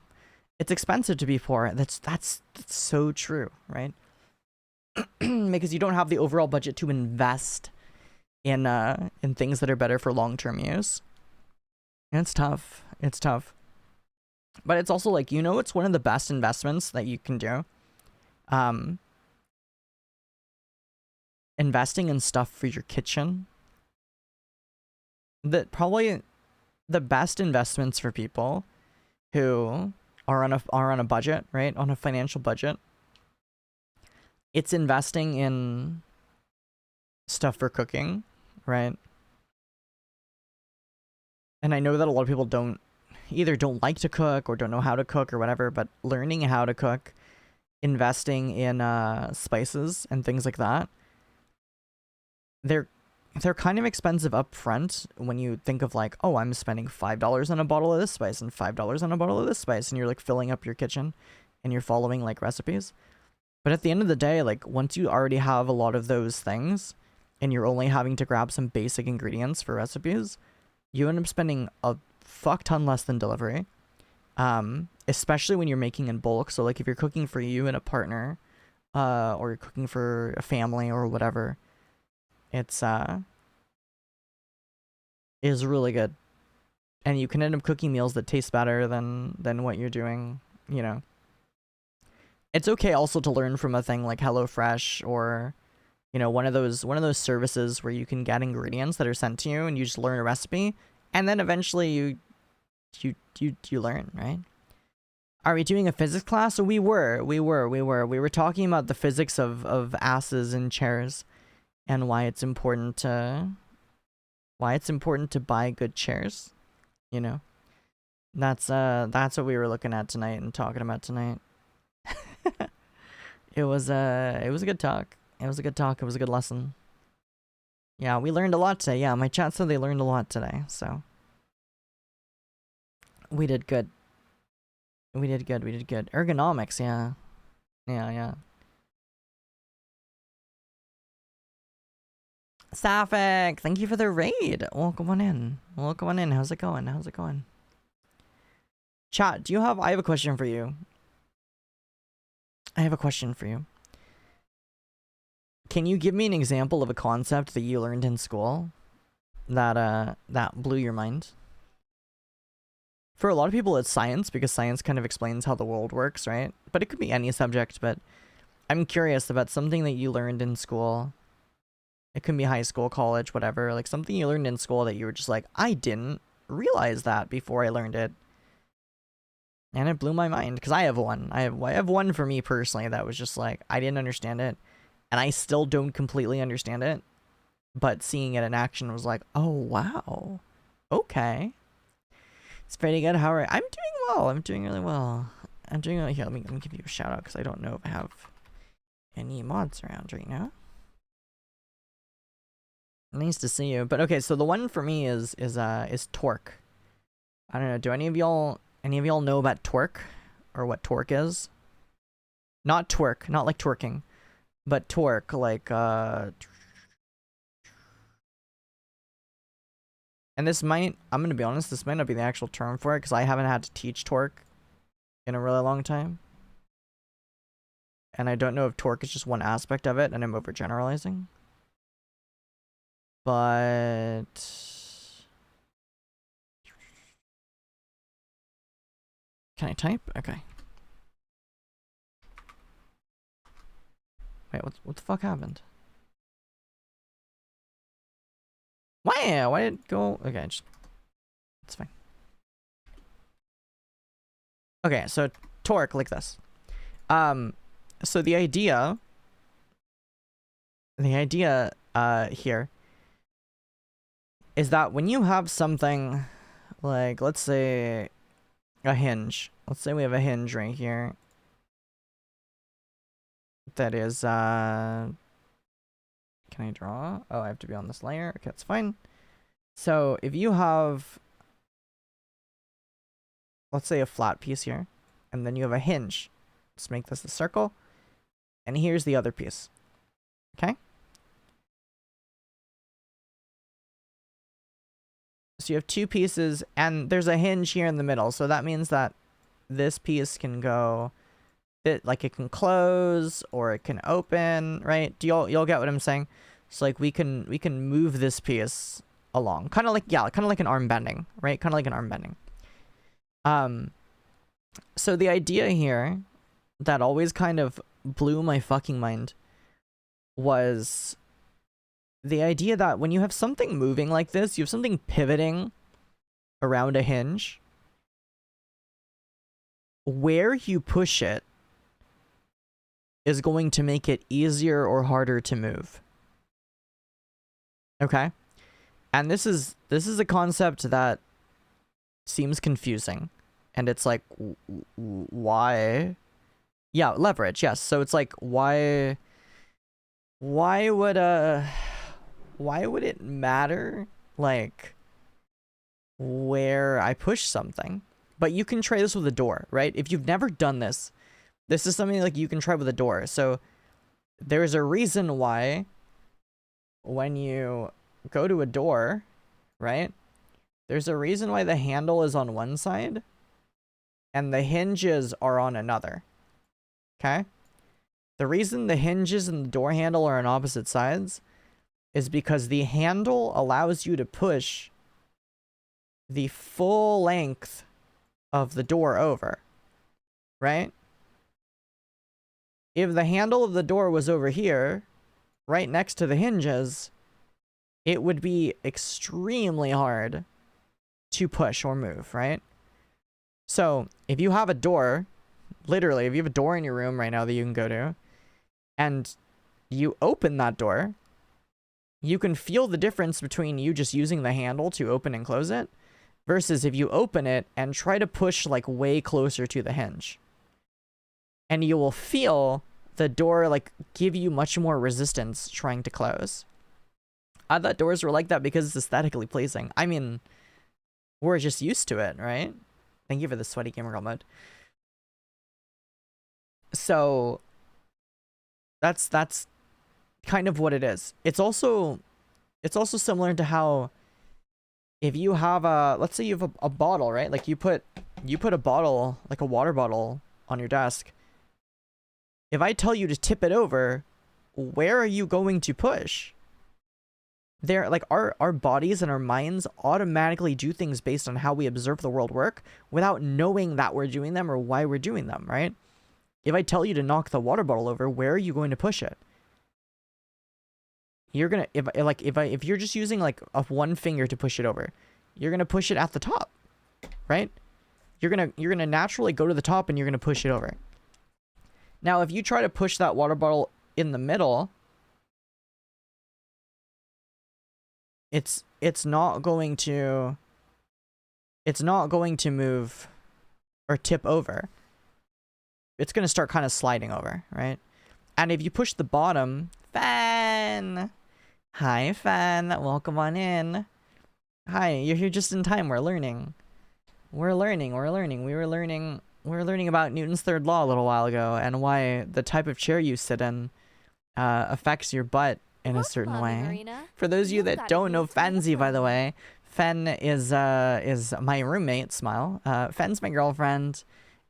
It's expensive to be poor. That's so true, right? Because you don't have the overall budget to invest in things that are better for long-term use. And it's tough. It's tough. But it's also like, you know, it's one of the best investments that you can do. Investing in stuff for your kitchen. That probably the best investments for people who are on a budget, right? On a financial budget. It's investing in stuff for cooking, right? And I know that a lot of people don't like to cook or don't know how to cook or whatever, but learning how to cook, investing in spices and things like that, they're kind of expensive up front when you think of like, oh, I'm spending $5 on a bottle of this spice and $5 on a bottle of this spice, and you're like filling up your kitchen and you're following like recipes. But at the end of the day, like once you already have a lot of those things and you're only having to grab some basic ingredients for recipes, you end up spending a fuck ton less than delivery. Especially when you're making in bulk. So like if you're cooking for you and a partner, or you're cooking for a family or whatever, it's is really good. And you can end up cooking meals that taste better than what you're doing, you know. It's okay also to learn from a thing like HelloFresh or, you know, one of those services where you can get ingredients that are sent to you and you just learn a recipe and then eventually you learn, right? Are we doing a physics class? So we were talking about the physics of asses and chairs and why it's important to buy good chairs, you know. That's what we were looking at tonight and talking about tonight. It was a good talk. It was a good talk. It was a good lesson. Yeah, we learned a lot today. Yeah, my chat said they learned a lot today, so we did good. We did good. Ergonomics, yeah. Yeah. Sapphic, thank you for the raid. Welcome on in. How's it going? Chat, I have a question for you. Can you give me an example of a concept that you learned in school that blew your mind? For a lot of people, it's science, because science kind of explains how the world works, right? But it could be any subject, but I'm curious about something that you learned in school. It can be high school, college, whatever. Like something you learned in school that you were just like, I didn't realize that before I learned it. And it blew my mind, because I have one. I have one for me personally that was just like, I didn't understand it. And I still don't completely understand it. But seeing it in action was like, oh, wow. Okay. It's pretty good. How are I'm doing well. I'm doing really well. Here, let me give you a shout out because I don't know if I have any mods around right now. Nice to see you. But okay, so the one for me is torque. I don't know. Do any of y'all know about torque or what torque is? Not twerk, not like twerking, but torque like and this might, I'm gonna be honest, this might not be the actual term for it because I haven't had to teach torque in a really long time. And I don't know if torque is just one aspect of it and I'm overgeneralizing. But can I type? Okay. Wait, what the fuck happened? Why did it go? Okay, just it's fine. Okay, so torque like this. So the idea here is that when you have something like, let's say a hinge. Let's say we have a hinge right here. That is, can I draw? Oh, I have to be on this layer. Okay, that's fine. So if you have, let's say a flat piece here, and then you have a hinge. Let's make this the circle. And here's the other piece. Okay? So you have two pieces, and there's a hinge here in the middle. So that means that this piece can go, like it can close or it can open, right? You'll get what I'm saying? So like we can move this piece along, kind of like an arm bending, right? Kind of like an arm bending. So the idea here that always kind of blew my fucking mind was the idea that when you have something moving like this, you have something pivoting around a hinge, where you push it is going to make it easier or harder to move. Okay? And this is a concept that seems confusing. And it's like, why? Yeah, leverage, yes. So it's like, why would it matter, like, where I push something? But you can try this with a door, right? If you've never done this, this is something like you can try with a door. So there's a reason why when you go to a door, right? There's a reason why the handle is on one side and the hinges are on another. Okay? The reason the hinges and the door handle are on opposite sides is because the handle allows you to push the full length of the door over, right? If the handle of the door was over here, right next to the hinges, it would be extremely hard to push or move, right? So if you have a door, literally, if you have a door in your room right now that you can go to, and you open that door, you can feel the difference between you just using the handle to open and close it versus if you open it and try to push like way closer to the hinge. And you will feel the door like give you much more resistance trying to close. I thought doors were like that because it's aesthetically pleasing. I mean, we're just used to it, right? Thank you for the sweaty gamer girl mode. So that's kind of what it is. It's also similar to how if you have a, let's say you have a bottle, right? Like you put a bottle, like a water bottle on your desk. If I tell you to tip it over, where are you going to push? There, like our bodies and our minds automatically do things based on how we observe the world work without knowing that we're doing them or why we're doing them, right? If I tell you to knock the water bottle over, where are you going to push it? You're gonna, if you're just using like one finger to push it over, you're gonna push it at the top, right? You're gonna naturally go to the top and you're gonna push it over. Now, if you try to push that water bottle in the middle, it's not going to move or tip over. It's going to start kind of sliding over, right? And if you push the bottom, Fan! Hi, Fan. Welcome on in. Hi, you're here just in time. We're learning. We were learning about Newton's third law a little while ago and why the type of chair you sit in affects your butt in a certain way. Marina. For those of you that don't know Fenzi, by the way, Fen is my roommate, Smile. Fen's my girlfriend,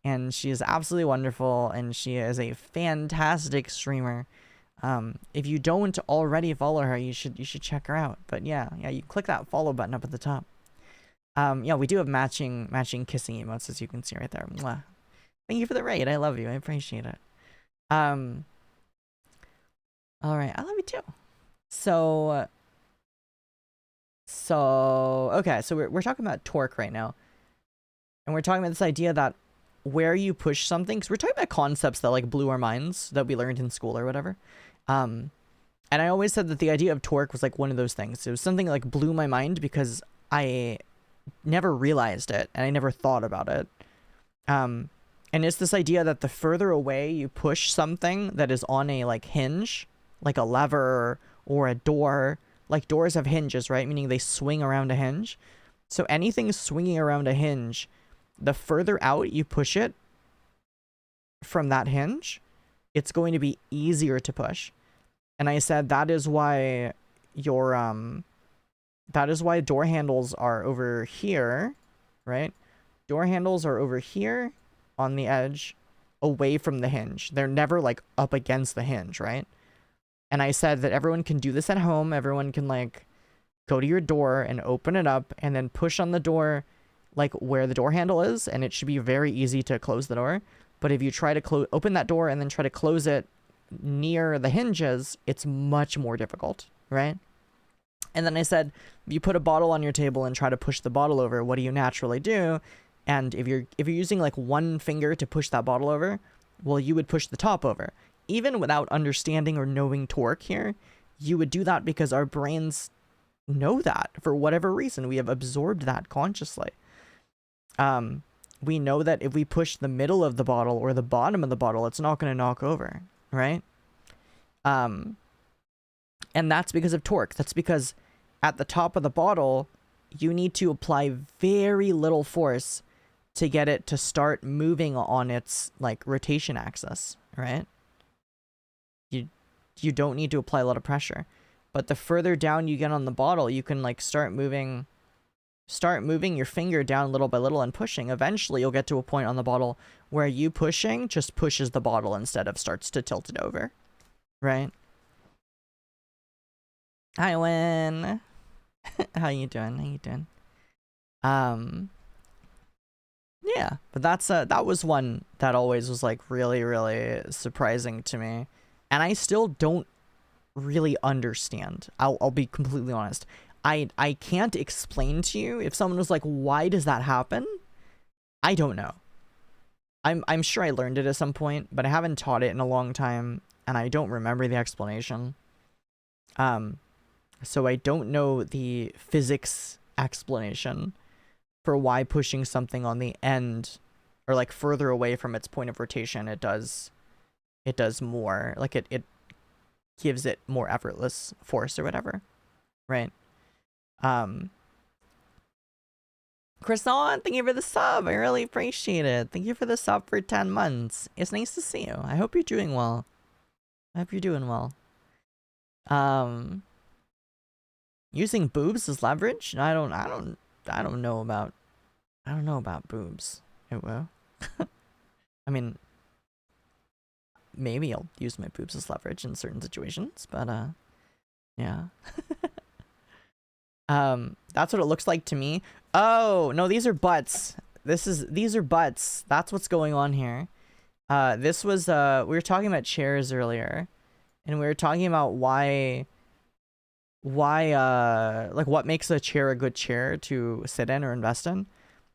and she is absolutely wonderful, and she is a fantastic streamer. If you don't already follow her, you should check her out. But yeah, you click that follow button up at the top. Yeah, we do have matching kissing emotes, as you can see right there. Mwah. Thank you for the raid. I love you. I appreciate it. All right, I love you too. So okay, so we're talking about torque right now, and we're talking about this idea that where you push something, because we're talking about concepts that like blew our minds that we learned in school or whatever. And I always said that the idea of torque was like one of those things. It was something that like blew my mind because I never realized it and I never thought about it. And it's this idea that the further away you push something that is on a like hinge, like a lever or a door, like doors have hinges, right? Meaning they swing around a hinge. So anything swinging around a hinge, the further out you push it from that hinge, it's going to be easier to push. And I said that is why your door handles are over here, right? Door handles are over here on the edge, away from the hinge. They're never like up against the hinge, right? And I said that everyone can do this at home. Everyone can like go to your door and open it up and then push on the door like where the door handle is, and it should be very easy to close the door. But if you try to open that door and then try to close it near the hinges, it's much more difficult, right? And then I said, if you put a bottle on your table and try to push the bottle over, what do you naturally do? And if you're using like one finger to push that bottle over, well, you would push the top over. Even without understanding or knowing torque here, you would do that because our brains know that for whatever reason. We have absorbed that consciously. We know that if we push the middle of the bottle or the bottom of the bottle, it's not going to knock over, right? And that's because of torque. That's because at the top of the bottle, you need to apply very little force to get it to start moving on its like rotation axis, right? You don't need to apply a lot of pressure. But the further down you get on the bottle, you can like start moving your finger down little by little and pushing. Eventually you'll get to a point on the bottle where you pushing just pushes the bottle instead of starts to tilt it over, right? Hi, Win. How you doing? Yeah, but that was one that always was like really, really surprising to me. And I still don't really understand. I'll be completely honest. I can't explain to you. If someone was like, why does that happen? I don't know. I'm sure I learned it at some point, but I haven't taught it in a long time, and I don't remember the explanation. So I don't know the physics explanation for why pushing something on the end or like further away from its point of rotation, it does more. Like it gives it more effortless force or whatever, right? Croissant, thank you for the sub. I really appreciate it. Thank you for the sub for 10 months. It's nice to see you. I hope you're doing well. Using boobs as leverage? I don't know about boobs. It will. I mean, maybe I'll use my boobs as leverage in certain situations, but yeah. That's what it looks like to me. Oh, no, these are butts. These are butts. That's what's going on here. This was, we were talking about chairs earlier, and we were talking about why, like what makes a chair a good chair to sit in or invest in,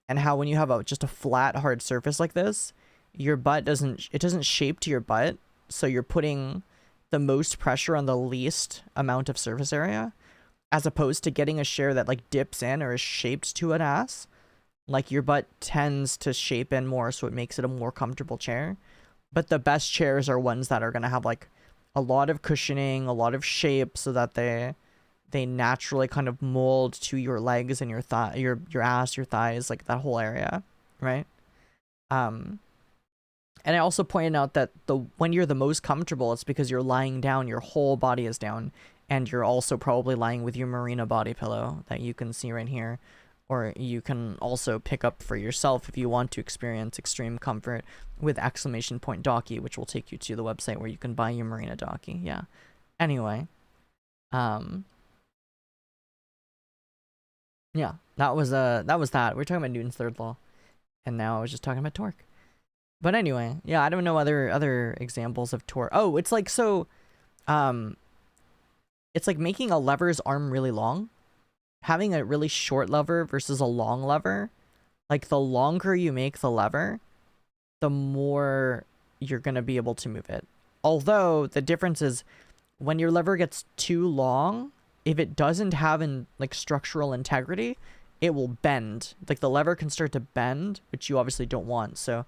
and how when you have just a flat, hard surface like this, your butt doesn't shape to your butt, so you're putting the most pressure on the least amount of surface area, as opposed to getting a chair that like dips in or is shaped to an ass. Like your butt tends to shape in more, so it makes it a more comfortable chair. But the best chairs are ones that are going to have like a lot of cushioning, a lot of shape, so that they naturally kind of mold to your legs and your thigh, your ass, your thighs, like that whole area, right? And I also pointed out that when you're the most comfortable, it's because you're lying down, your whole body is down, and you're also probably lying with your Marina body pillow that you can see right here, Or you can also pick up for yourself if you want to experience extreme comfort with exclamation point docky, which will take you to the website where you can buy your Marina docky. Yeah. Anyway, yeah, that was that. We were talking about Newton's third law, and now I was just talking about torque. But anyway, yeah, I don't know other examples of torque. Oh, it's like so, it's like making a lever's arm really long, having a really short lever versus a long lever. Like the longer you make the lever, the more you're gonna be able to move it. Although the difference is when your lever gets too long, if it doesn't have like structural integrity, it will bend. Like the lever can start to bend, which you obviously don't want. So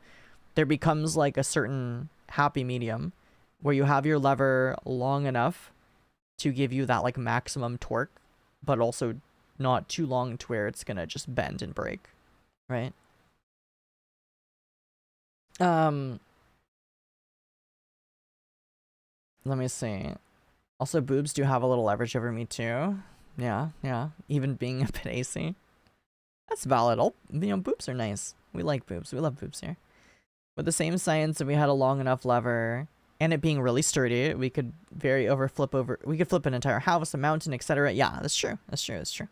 there becomes like a certain happy medium where you have your lever long enough to give you that like maximum torque, but also not too long to where it's gonna just bend and break, right? Let me see. Also, boobs do have a little leverage over me too. Yeah, yeah. Even being a bit AC. That's valid. Boobs are nice. We like boobs. We love boobs here. With the same science, if we had a long enough lever and it being really sturdy, we could we could flip an entire house, a mountain, etc. Yeah, that's true. That's true. That's true.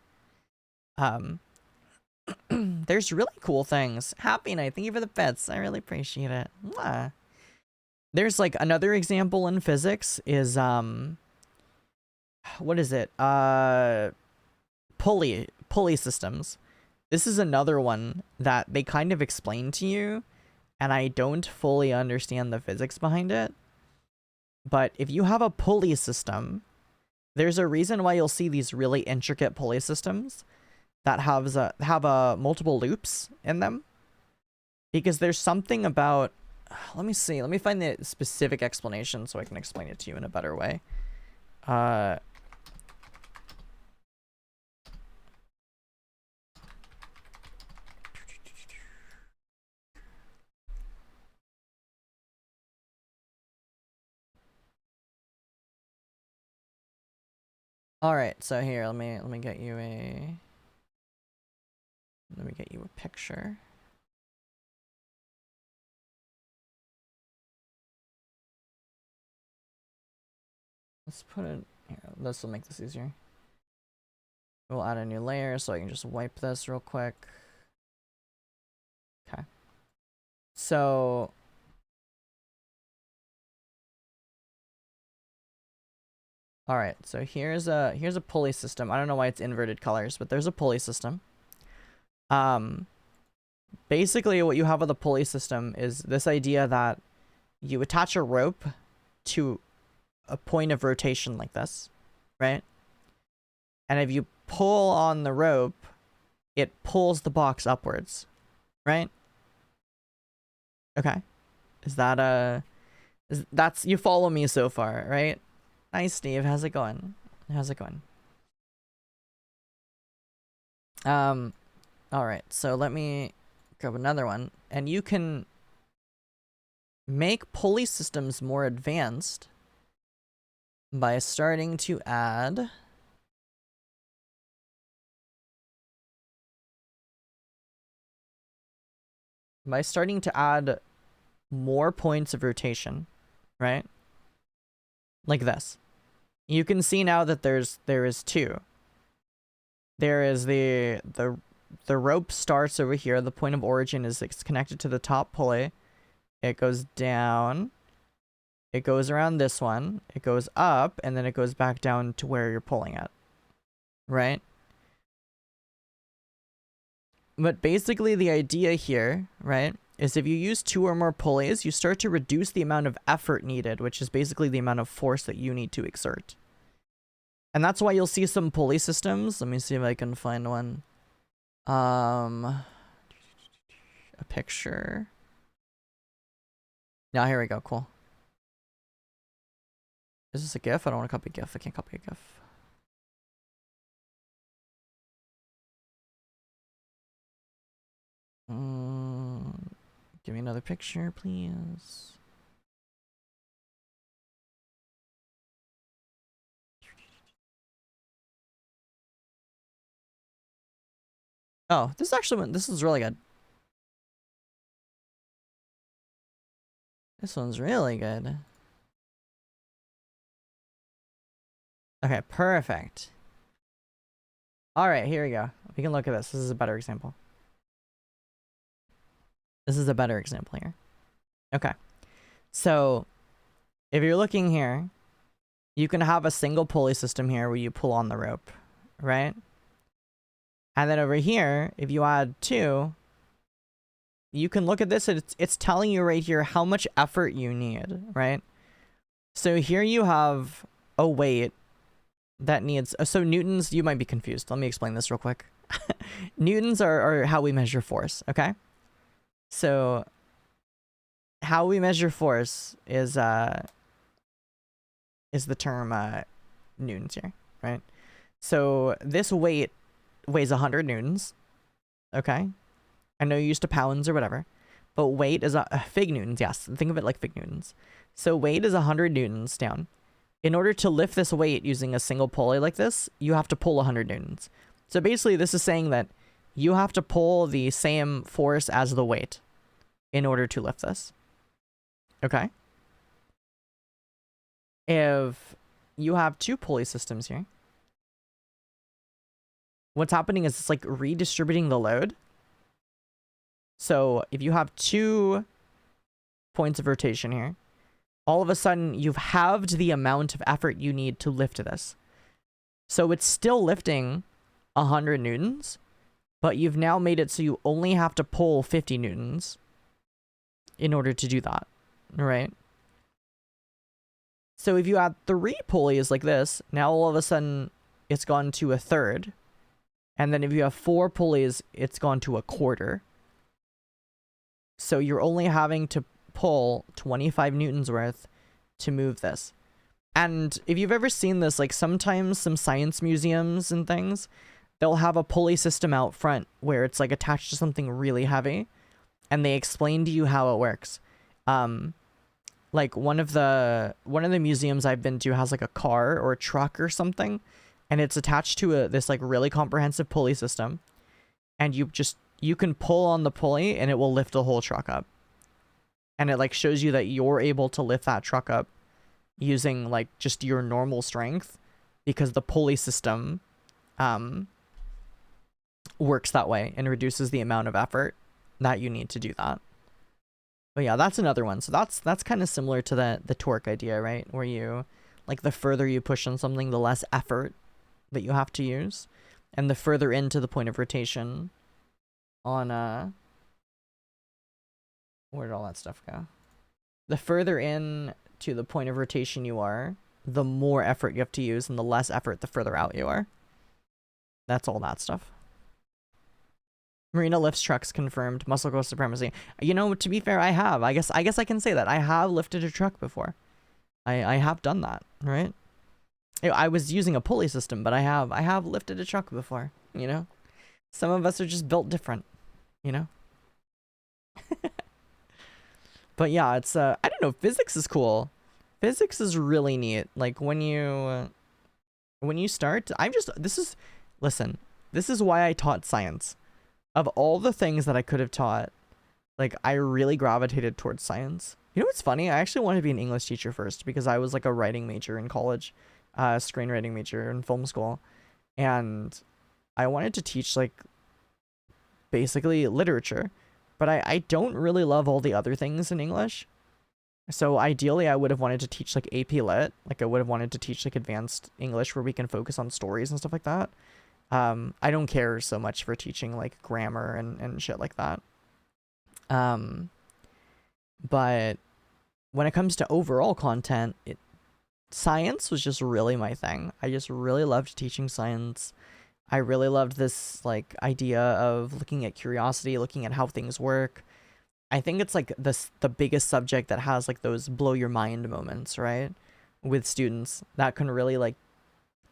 There's really cool things. Happy Night, thank you for the bets. I really appreciate it. Mwah. There's like another example in physics is what is it? Pulley systems. This is another one that they kind of explain to you, and I don't fully understand the physics behind it. But if you have a pulley system, there's a reason why you'll see these really intricate pulley systems that have multiple loops in them. Because there's something about, let me see, let me find the specific explanation so I can explain it to you in a better way. All right, so here, let me get you a picture. Let's put it here. This will make this easier. We'll add a new layer so I can just wipe this real quick. Okay. So all right, so here's a pulley system. I don't know why it's inverted colors, but there's a pulley system. Basically what you have with a pulley system is this idea that you attach a rope to a point of rotation like this, right? And if you pull on the rope, it pulls the box upwards, right? Okay. That's, you follow me so far, right? Nice, Steve. How's it going? How's it going? All right. So let me grab another one, and you can make pulley systems more advanced by starting to add more points of rotation, right? Like this. You can see now that there is two. There is the rope starts over here. The point of origin is it's connected to the top pulley. It goes down. It goes around this one. It goes up, and then it goes back down to where you're pulling at. Right? But basically the idea here, right, is if you use two or more pulleys, you start to reduce the amount of effort needed, which is basically the amount of force that you need to exert. And that's why you'll see some pulley systems. Let me see if I can find one. A picture. Yeah, here we go. Cool. Is this a GIF? I don't want to copy a GIF. I can't copy a GIF. Give me another picture, please. Oh, this is really good. This one's really good. Okay, perfect. All right, here we go. We can look at this. This is a better example. This is a better example here. Okay. So if you're looking here, you can have a single pulley system here where you pull on the rope, right? And then over here, if you add 2, you can look at this and it's telling you right here how much effort you need, right? So here you have a weight that needs, so newtons, you might be confused. Let me explain this real quick. Newtons are how we measure force, okay? So how we measure force is the term newtons here, right? So this weight weighs 100 newtons, okay? I know you're used to pounds or whatever, but weight is fig newtons, yes. Think of it like fig newtons. So weight is 100 newtons down. In order to lift this weight using a single pulley like this, you have to pull 100 newtons. So basically this is saying that you have to pull the same force as the weight in order to lift this. Okay? If you have 2 pulley systems here, what's happening is it's like redistributing the load. So if you have 2 points of rotation here, all of a sudden you've halved the amount of effort you need to lift this. So it's still lifting 100 newtons, but you've now made it so you only have to pull 50 newtons in order to do that, right? So if you add 3 pulleys like this, now all of a sudden it's gone to 1/3. And then if you have 4 pulleys, it's gone to 1/4. So you're only having to pull 25 newtons worth to move this. And if you've ever seen this, like sometimes some science museums and things, they'll have a pulley system out front where it's like attached to something really heavy and they explain to you how it works. Like one of the museums I've been to has like a car or a truck or something, and it's attached to this like really comprehensive pulley system, and you can pull on the pulley and it will lift the whole truck up. And it like shows you that you're able to lift that truck up using like just your normal strength because the pulley system works that way and reduces the amount of effort that you need to do that. But yeah, that's another one. So that's kind of similar to the torque idea, right? Where you like the further you push on something, the less effort that you have to use, and the further into the point of rotation on where did all that stuff go? The further in to the point of rotation you are, the more effort you have to use, and the less effort the further out you are. That's all that stuff. Marina lifts trucks confirmed. Muscle growth supremacy. You know, to be fair, I have. I guess I can say that. I have lifted a truck before. I have done that, right? I was using a pulley system, but I have lifted a truck before, you know? Some of us are just built different, you know? But yeah, it's I don't know, physics is cool. Physics is really neat. Like when you start, listen, this is why I taught science. Of all the things that I could have taught, like I really gravitated towards science. You know what's funny? I actually wanted to be an English teacher first because I was like a writing major in college, screenwriting major in film school, and I wanted to teach like basically literature. But I don't really love all the other things in English. So ideally, I would have wanted to teach like AP Lit. Like I would have wanted to teach like advanced English where we can focus on stories and stuff like that. I don't care so much for teaching like grammar and shit like that. But when it comes to overall content, science was just really my thing. I just really loved teaching science. I really loved this like idea of looking at curiosity, looking at how things work. I think it's like the biggest subject that has like those blow your mind moments, right? With students that can really like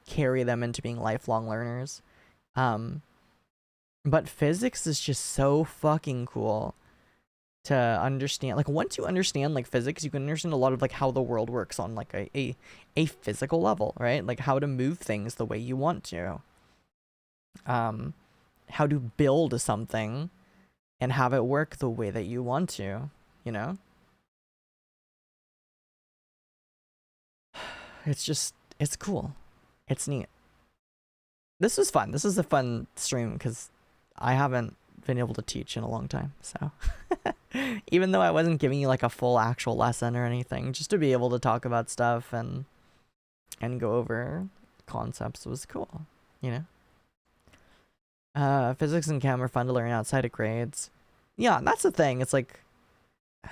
carry them into being lifelong learners. But physics is just so fucking cool to understand. Like once you understand like physics, you can understand a lot of like how the world works on like a physical level, right? Like how to move things the way you want to. how to build something and have it work the way that you want to, you know? It's just, it's cool. It's neat. This was fun. This is a fun stream because I haven't been able to teach in a long time. So even though I wasn't giving you like a full actual lesson or anything, just to be able to talk about stuff and go over concepts was cool, you know? Physics and chem are fun to learn outside of grades. Yeah, that's the thing. It's like,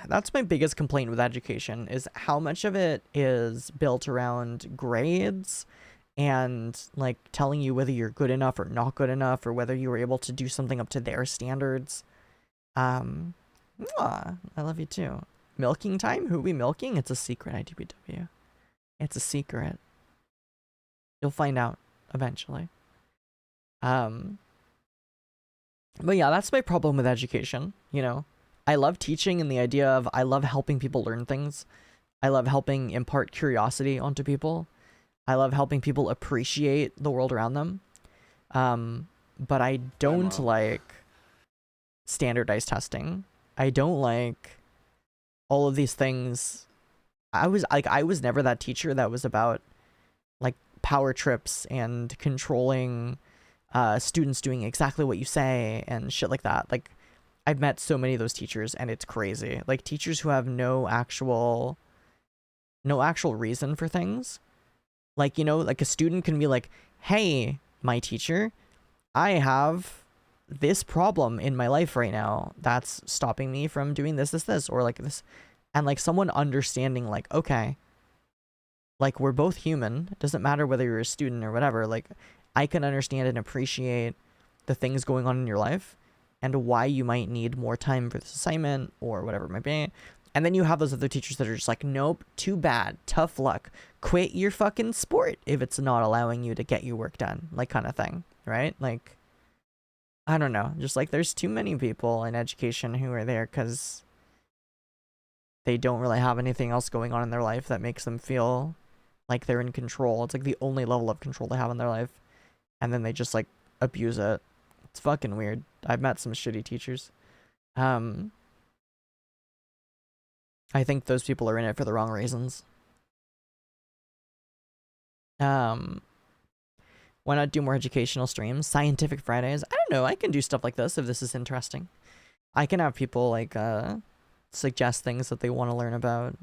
that's my biggest complaint with education is how much of it is built around grades and like telling you whether you're good enough or not good enough or whether you were able to do something up to their standards. I love you too. Milking time? Who we milking? It's a secret, IDBW. It's a secret. You'll find out eventually. But yeah, that's my problem with education, you know? I love teaching and the idea of I love helping people learn things. I love helping impart curiosity onto people. I love helping people appreciate the world around them. But I don't like standardized testing. I don't like all of these things. I was never that teacher that was about like power trips and controlling students doing exactly what you say and shit like that. Like I've met so many of those teachers and it's crazy. Like teachers who have no actual reason for things. Like, you know, like a student can be like, "Hey, my teacher, I have this problem in my life right now that's stopping me from doing this, or like this." And like someone understanding like, "Okay, like we're both human. It doesn't matter whether you're a student or whatever. Like I can understand and appreciate the things going on in your life and why you might need more time for this assignment or whatever it might be." And then you have those other teachers that are just like, "Nope, too bad, tough luck. Quit your fucking sport if it's not allowing you to get your work done," like kind of thing, right? Like, I don't know. Just like there's too many people in education who are there because they don't really have anything else going on in their life that makes them feel like they're in control. It's like the only level of control they have in their life. And then they just like abuse it. It's fucking weird. I've met some shitty teachers. I think those people are in it for the wrong reasons. Why not do more educational streams? Scientific Fridays? I don't know. I can do stuff like this if this is interesting. I can have people like suggest things that they want to learn about.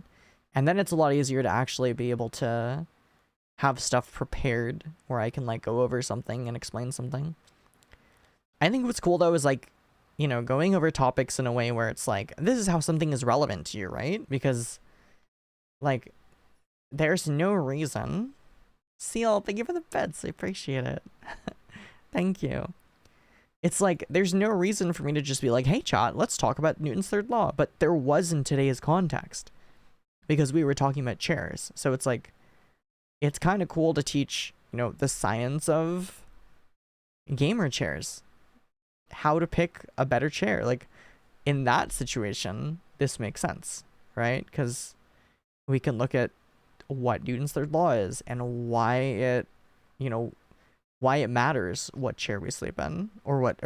And then it's a lot easier to actually be able to have stuff prepared where I can like go over something and explain something. I think what's cool though is like, you know, going over topics in a way where it's like, this is how something is relevant to you, right? Because like there's no reason. Seal, thank you for the beds. I appreciate it. Thank you. It's like there's no reason for me to just be like, "Hey chat, let's talk about Newton's third law." But there was in today's context because we were talking about chairs. So it's like it's kind of cool to teach, you know, the science of gamer chairs. How to pick a better chair. Like in that situation, this makes sense, right? Because we can look at what Newton's third law is and why it, you know, why it matters what chair we sleep in or what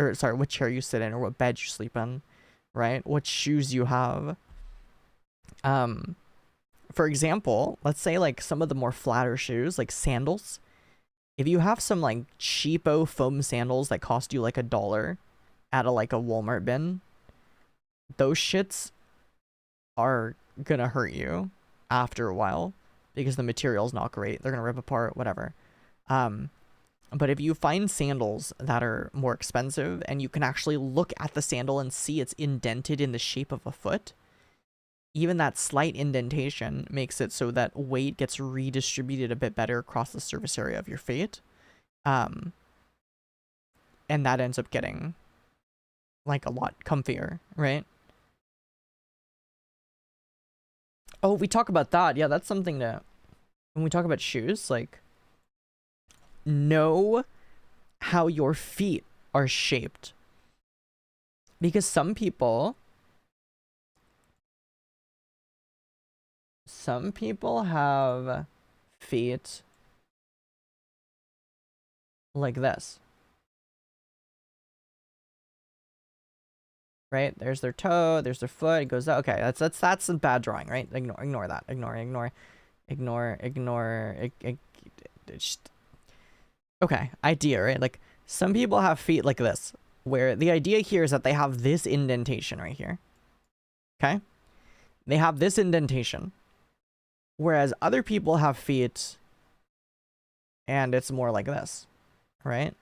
chair you sit in or what bed you sleep in, right? What shoes you have. For example, let's say like some of the more flatter shoes, like sandals. If you have some like cheapo foam sandals that cost you like $1 at a like a Walmart bin, those shits are gonna hurt you after a while because the material's not great. They're gonna rip apart, whatever. But if you find sandals that are more expensive and you can actually look at the sandal and see it's indented in the shape of a foot, even that slight indentation makes it so that weight gets redistributed a bit better across the surface area of your feet. And that ends up getting like a lot comfier, right? Oh, we talk about that. Yeah, that's something to, when we talk about shoes, like, know how your feet are shaped. Because some people have feet like this. right? There's their toe, there's their foot, it goes out. Okay, that's some bad drawing, right? Ignore that. Just, okay, idea, right? Like, some people have feet like this, where the idea here is that they have this indentation right here. Okay? They have this indentation. Whereas other people have feet and it's more like this, right?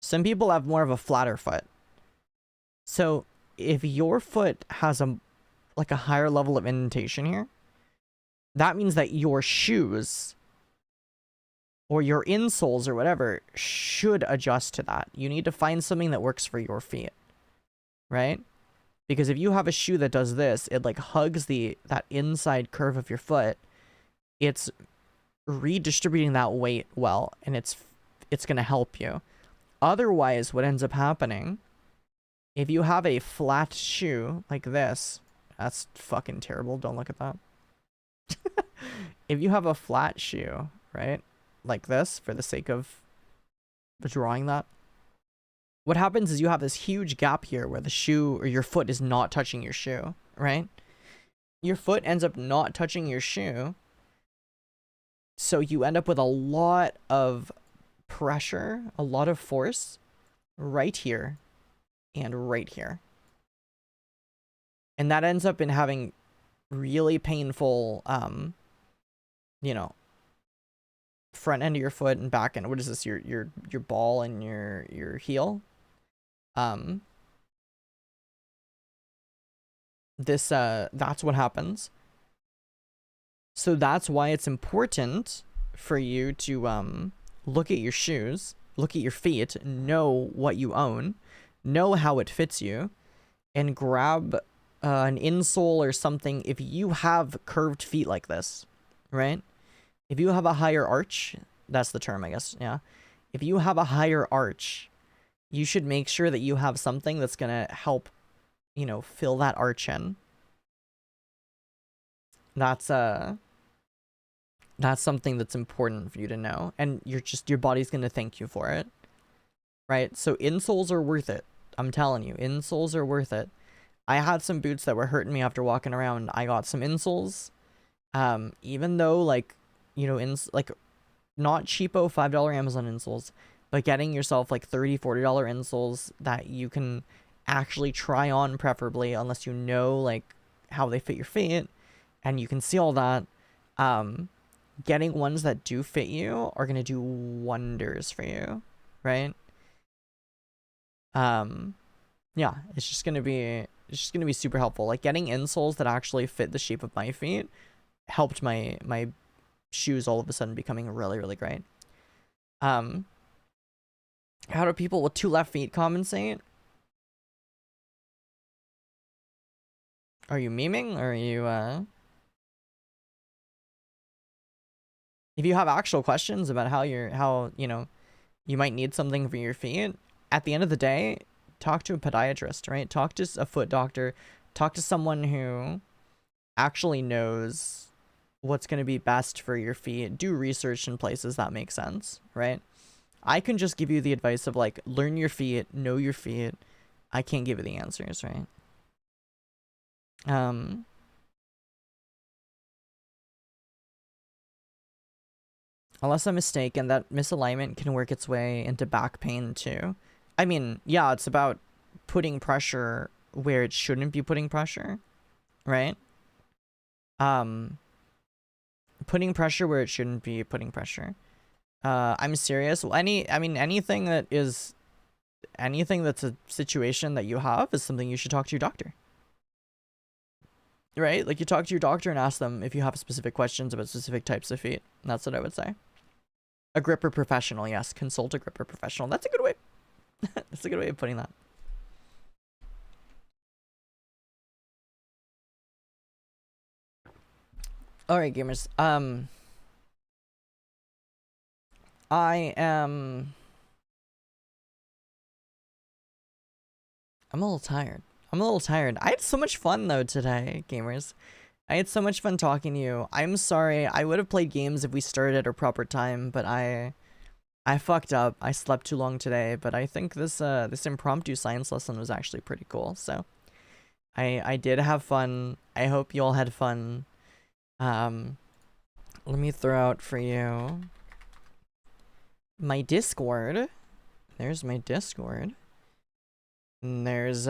Some people have more of a flatter foot. So if your foot has a higher level of indentation here, that means that your shoes or your insoles or whatever should adjust to that. You need to find something that works for your feet, right? Because if you have a shoe that does this, it like hugs that inside curve of your foot. It's redistributing that weight well, and it's going to help you. Otherwise, what ends up happening, if you have a flat shoe like this, that's fucking terrible. Don't look at that. If you have a flat shoe, right, like this, for the sake of drawing that, what happens is you have this huge gap here where the shoe or your foot is not touching your shoe, right? Your foot ends up not touching your shoe. So you end up with a lot of pressure, a lot of force right here and right here. And that ends up in having really painful, you know, front end of your foot and back end. What is this? Your ball and your heel. That's what happens. So that's why it's important for you to look at your shoes, look at your feet, know what you own, know how it fits you, and grab an insole or something if you have curved feet like this, right? If you have a higher arch, that's the term, I guess, yeah. If you have a higher arch, you should make sure that you have something that's going to help, you know, fill that arch in. That's something that's important for you to know, and your body's going to thank you for it, right? So insoles are worth it. I'm telling you, insoles are worth it. I had some boots that were hurting me after walking around. I got some insoles. Even though, like, you know, not cheapo $5 Amazon insoles, but getting yourself like $30, $40 insoles that you can actually try on, preferably, unless you know like how they fit your feet and you can see all that. Getting ones that do fit you are gonna do wonders for you, right? Yeah, it's just gonna be super helpful. Like, getting insoles that actually fit the shape of my feet helped my shoes all of a sudden becoming really, really great. How do people with 2 left feet compensate? Are you memeing, or are you if you have actual questions about how you know, you might need something for your feet, at the end of the day, talk to a podiatrist, right? Talk to a foot doctor, talk to someone who actually knows what's going to be best for your feet. Do research in places that make sense, right? I can just give you the advice of like, learn your feet, know your feet. I can't give you the answers, right? Unless I'm mistaken, that misalignment can work its way into back pain too. I mean, yeah, it's about putting pressure where it shouldn't be putting pressure, right? Putting pressure where it shouldn't be putting pressure. I'm serious. Well, anything that's a situation that you have is something you should talk to your doctor. Right? Like, you talk to your doctor and ask them if you have specific questions about specific types of feet. That's what I would say. A gripper professional, yes. Consult a gripper professional. That's a good way. That's a good way of putting that. Alright, gamers. I'm a little tired. I had so much fun, though, today, gamers. I had so much fun talking to you. I'm sorry. I would have played games if we started at a proper time, but I I fucked up. I slept too long today, but I think this impromptu science lesson was actually pretty cool. So I did have fun. I hope you all had fun. Let me throw out for you my Discord. There's my Discord. And there's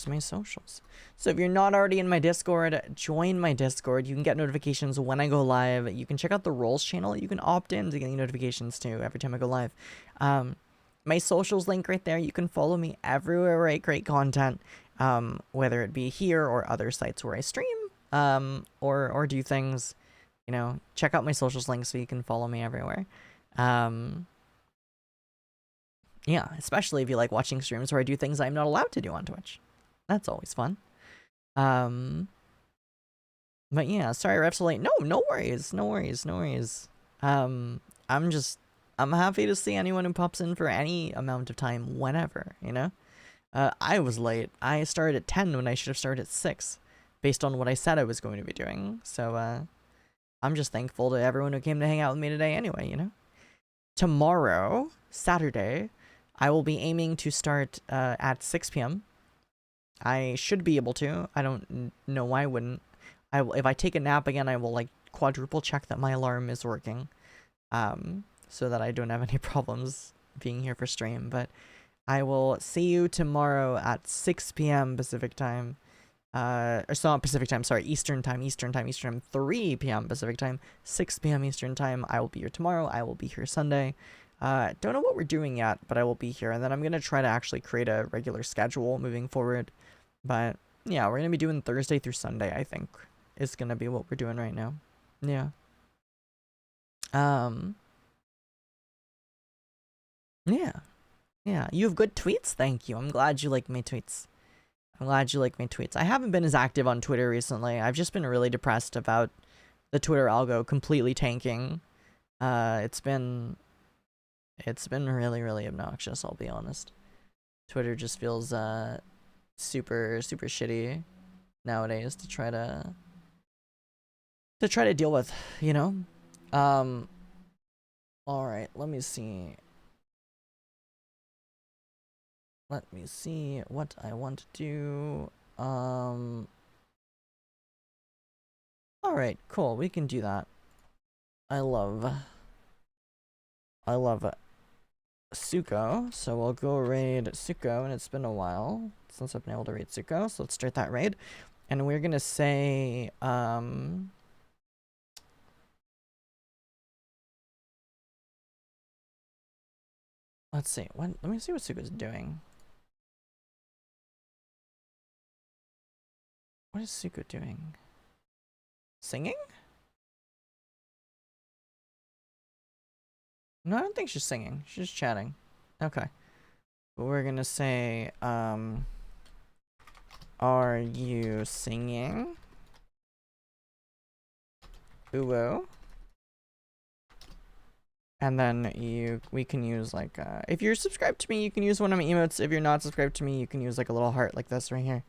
my socials. So if you're not already in my Discord, join my Discord. You can get notifications when I go live. You can check out the roles channel. You can opt in to getting notifications too every time I go live. My socials link right there. You can follow me everywhere where I create content, whether it be here or other sites where I stream, or do things. You know, check out my socials link so you can follow me everywhere. Yeah, especially if you like watching streams where I do things I'm not allowed to do on Twitch. That's always fun. But yeah, sorry Ref's late. No worries. I'm happy to see anyone who pops in for any amount of time, whenever, you know? I was late. I started at 10 when I should have started at 6, based on what I said I was going to be doing. So, I'm just thankful to everyone who came to hang out with me today anyway, you know? Tomorrow, Saturday, I will be aiming to start at 6 p.m. I should be able to. I don't know why I wouldn't. If I take a nap again, I will like quadruple check that my alarm is working, so that I don't have any problems being here for stream. But I will see you tomorrow at 6 p.m. Pacific time. It's not Pacific time, sorry, Eastern time, 3 p.m. Pacific time, 6 p.m. Eastern time. I will be here tomorrow. I will be here Sunday. Don't know what we're doing yet, but I will be here. And then I'm going to try to actually create a regular schedule moving forward. But yeah, we're going to be doing Thursday through Sunday, I think, is going to be what we're doing right now. Yeah. Yeah. Yeah. You have good tweets? Thank you. I'm glad you like my tweets. I haven't been as active on Twitter recently. I've just been really depressed about the Twitter algo completely tanking. It's been really, really obnoxious, I'll be honest. Twitter just feels super shitty nowadays to try to deal with, you know? Alright, let me see what I want to do. Alright, cool, we can do that. I love Suko, so we'll go raid Suko, and it's been a while since I've been able to raid Suko, so let's start that raid. And we're gonna say, let's see, let me see what Suko's doing. What is Suko doing? Singing? No, I don't think she's singing. She's just chatting. Okay. But we're gonna say, are you singing? Uwo. And then we can use like, if you're subscribed to me, you can use one of my emotes. If you're not subscribed to me, you can use like a little heart like this right here.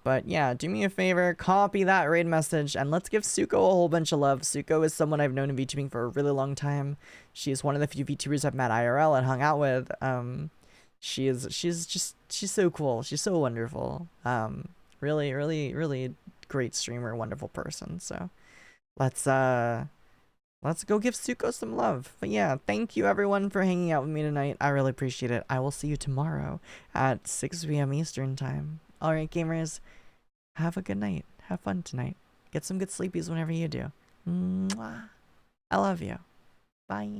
But yeah, do me a favor, copy that raid message, and let's give Suko a whole bunch of love. Suko is someone I've known in VTubing for a really long time. She is one of the few VTubers I've met IRL and hung out with. She's so cool. She's so wonderful. Really great streamer, wonderful person. So let's go give Suko some love. But yeah, thank you everyone for hanging out with me tonight. I really appreciate it. I will see you tomorrow at 6 p.m. Eastern time. Alright, gamers, have a good night. Have fun tonight. Get some good sleepies whenever you do. Mwah. I love you. Bye.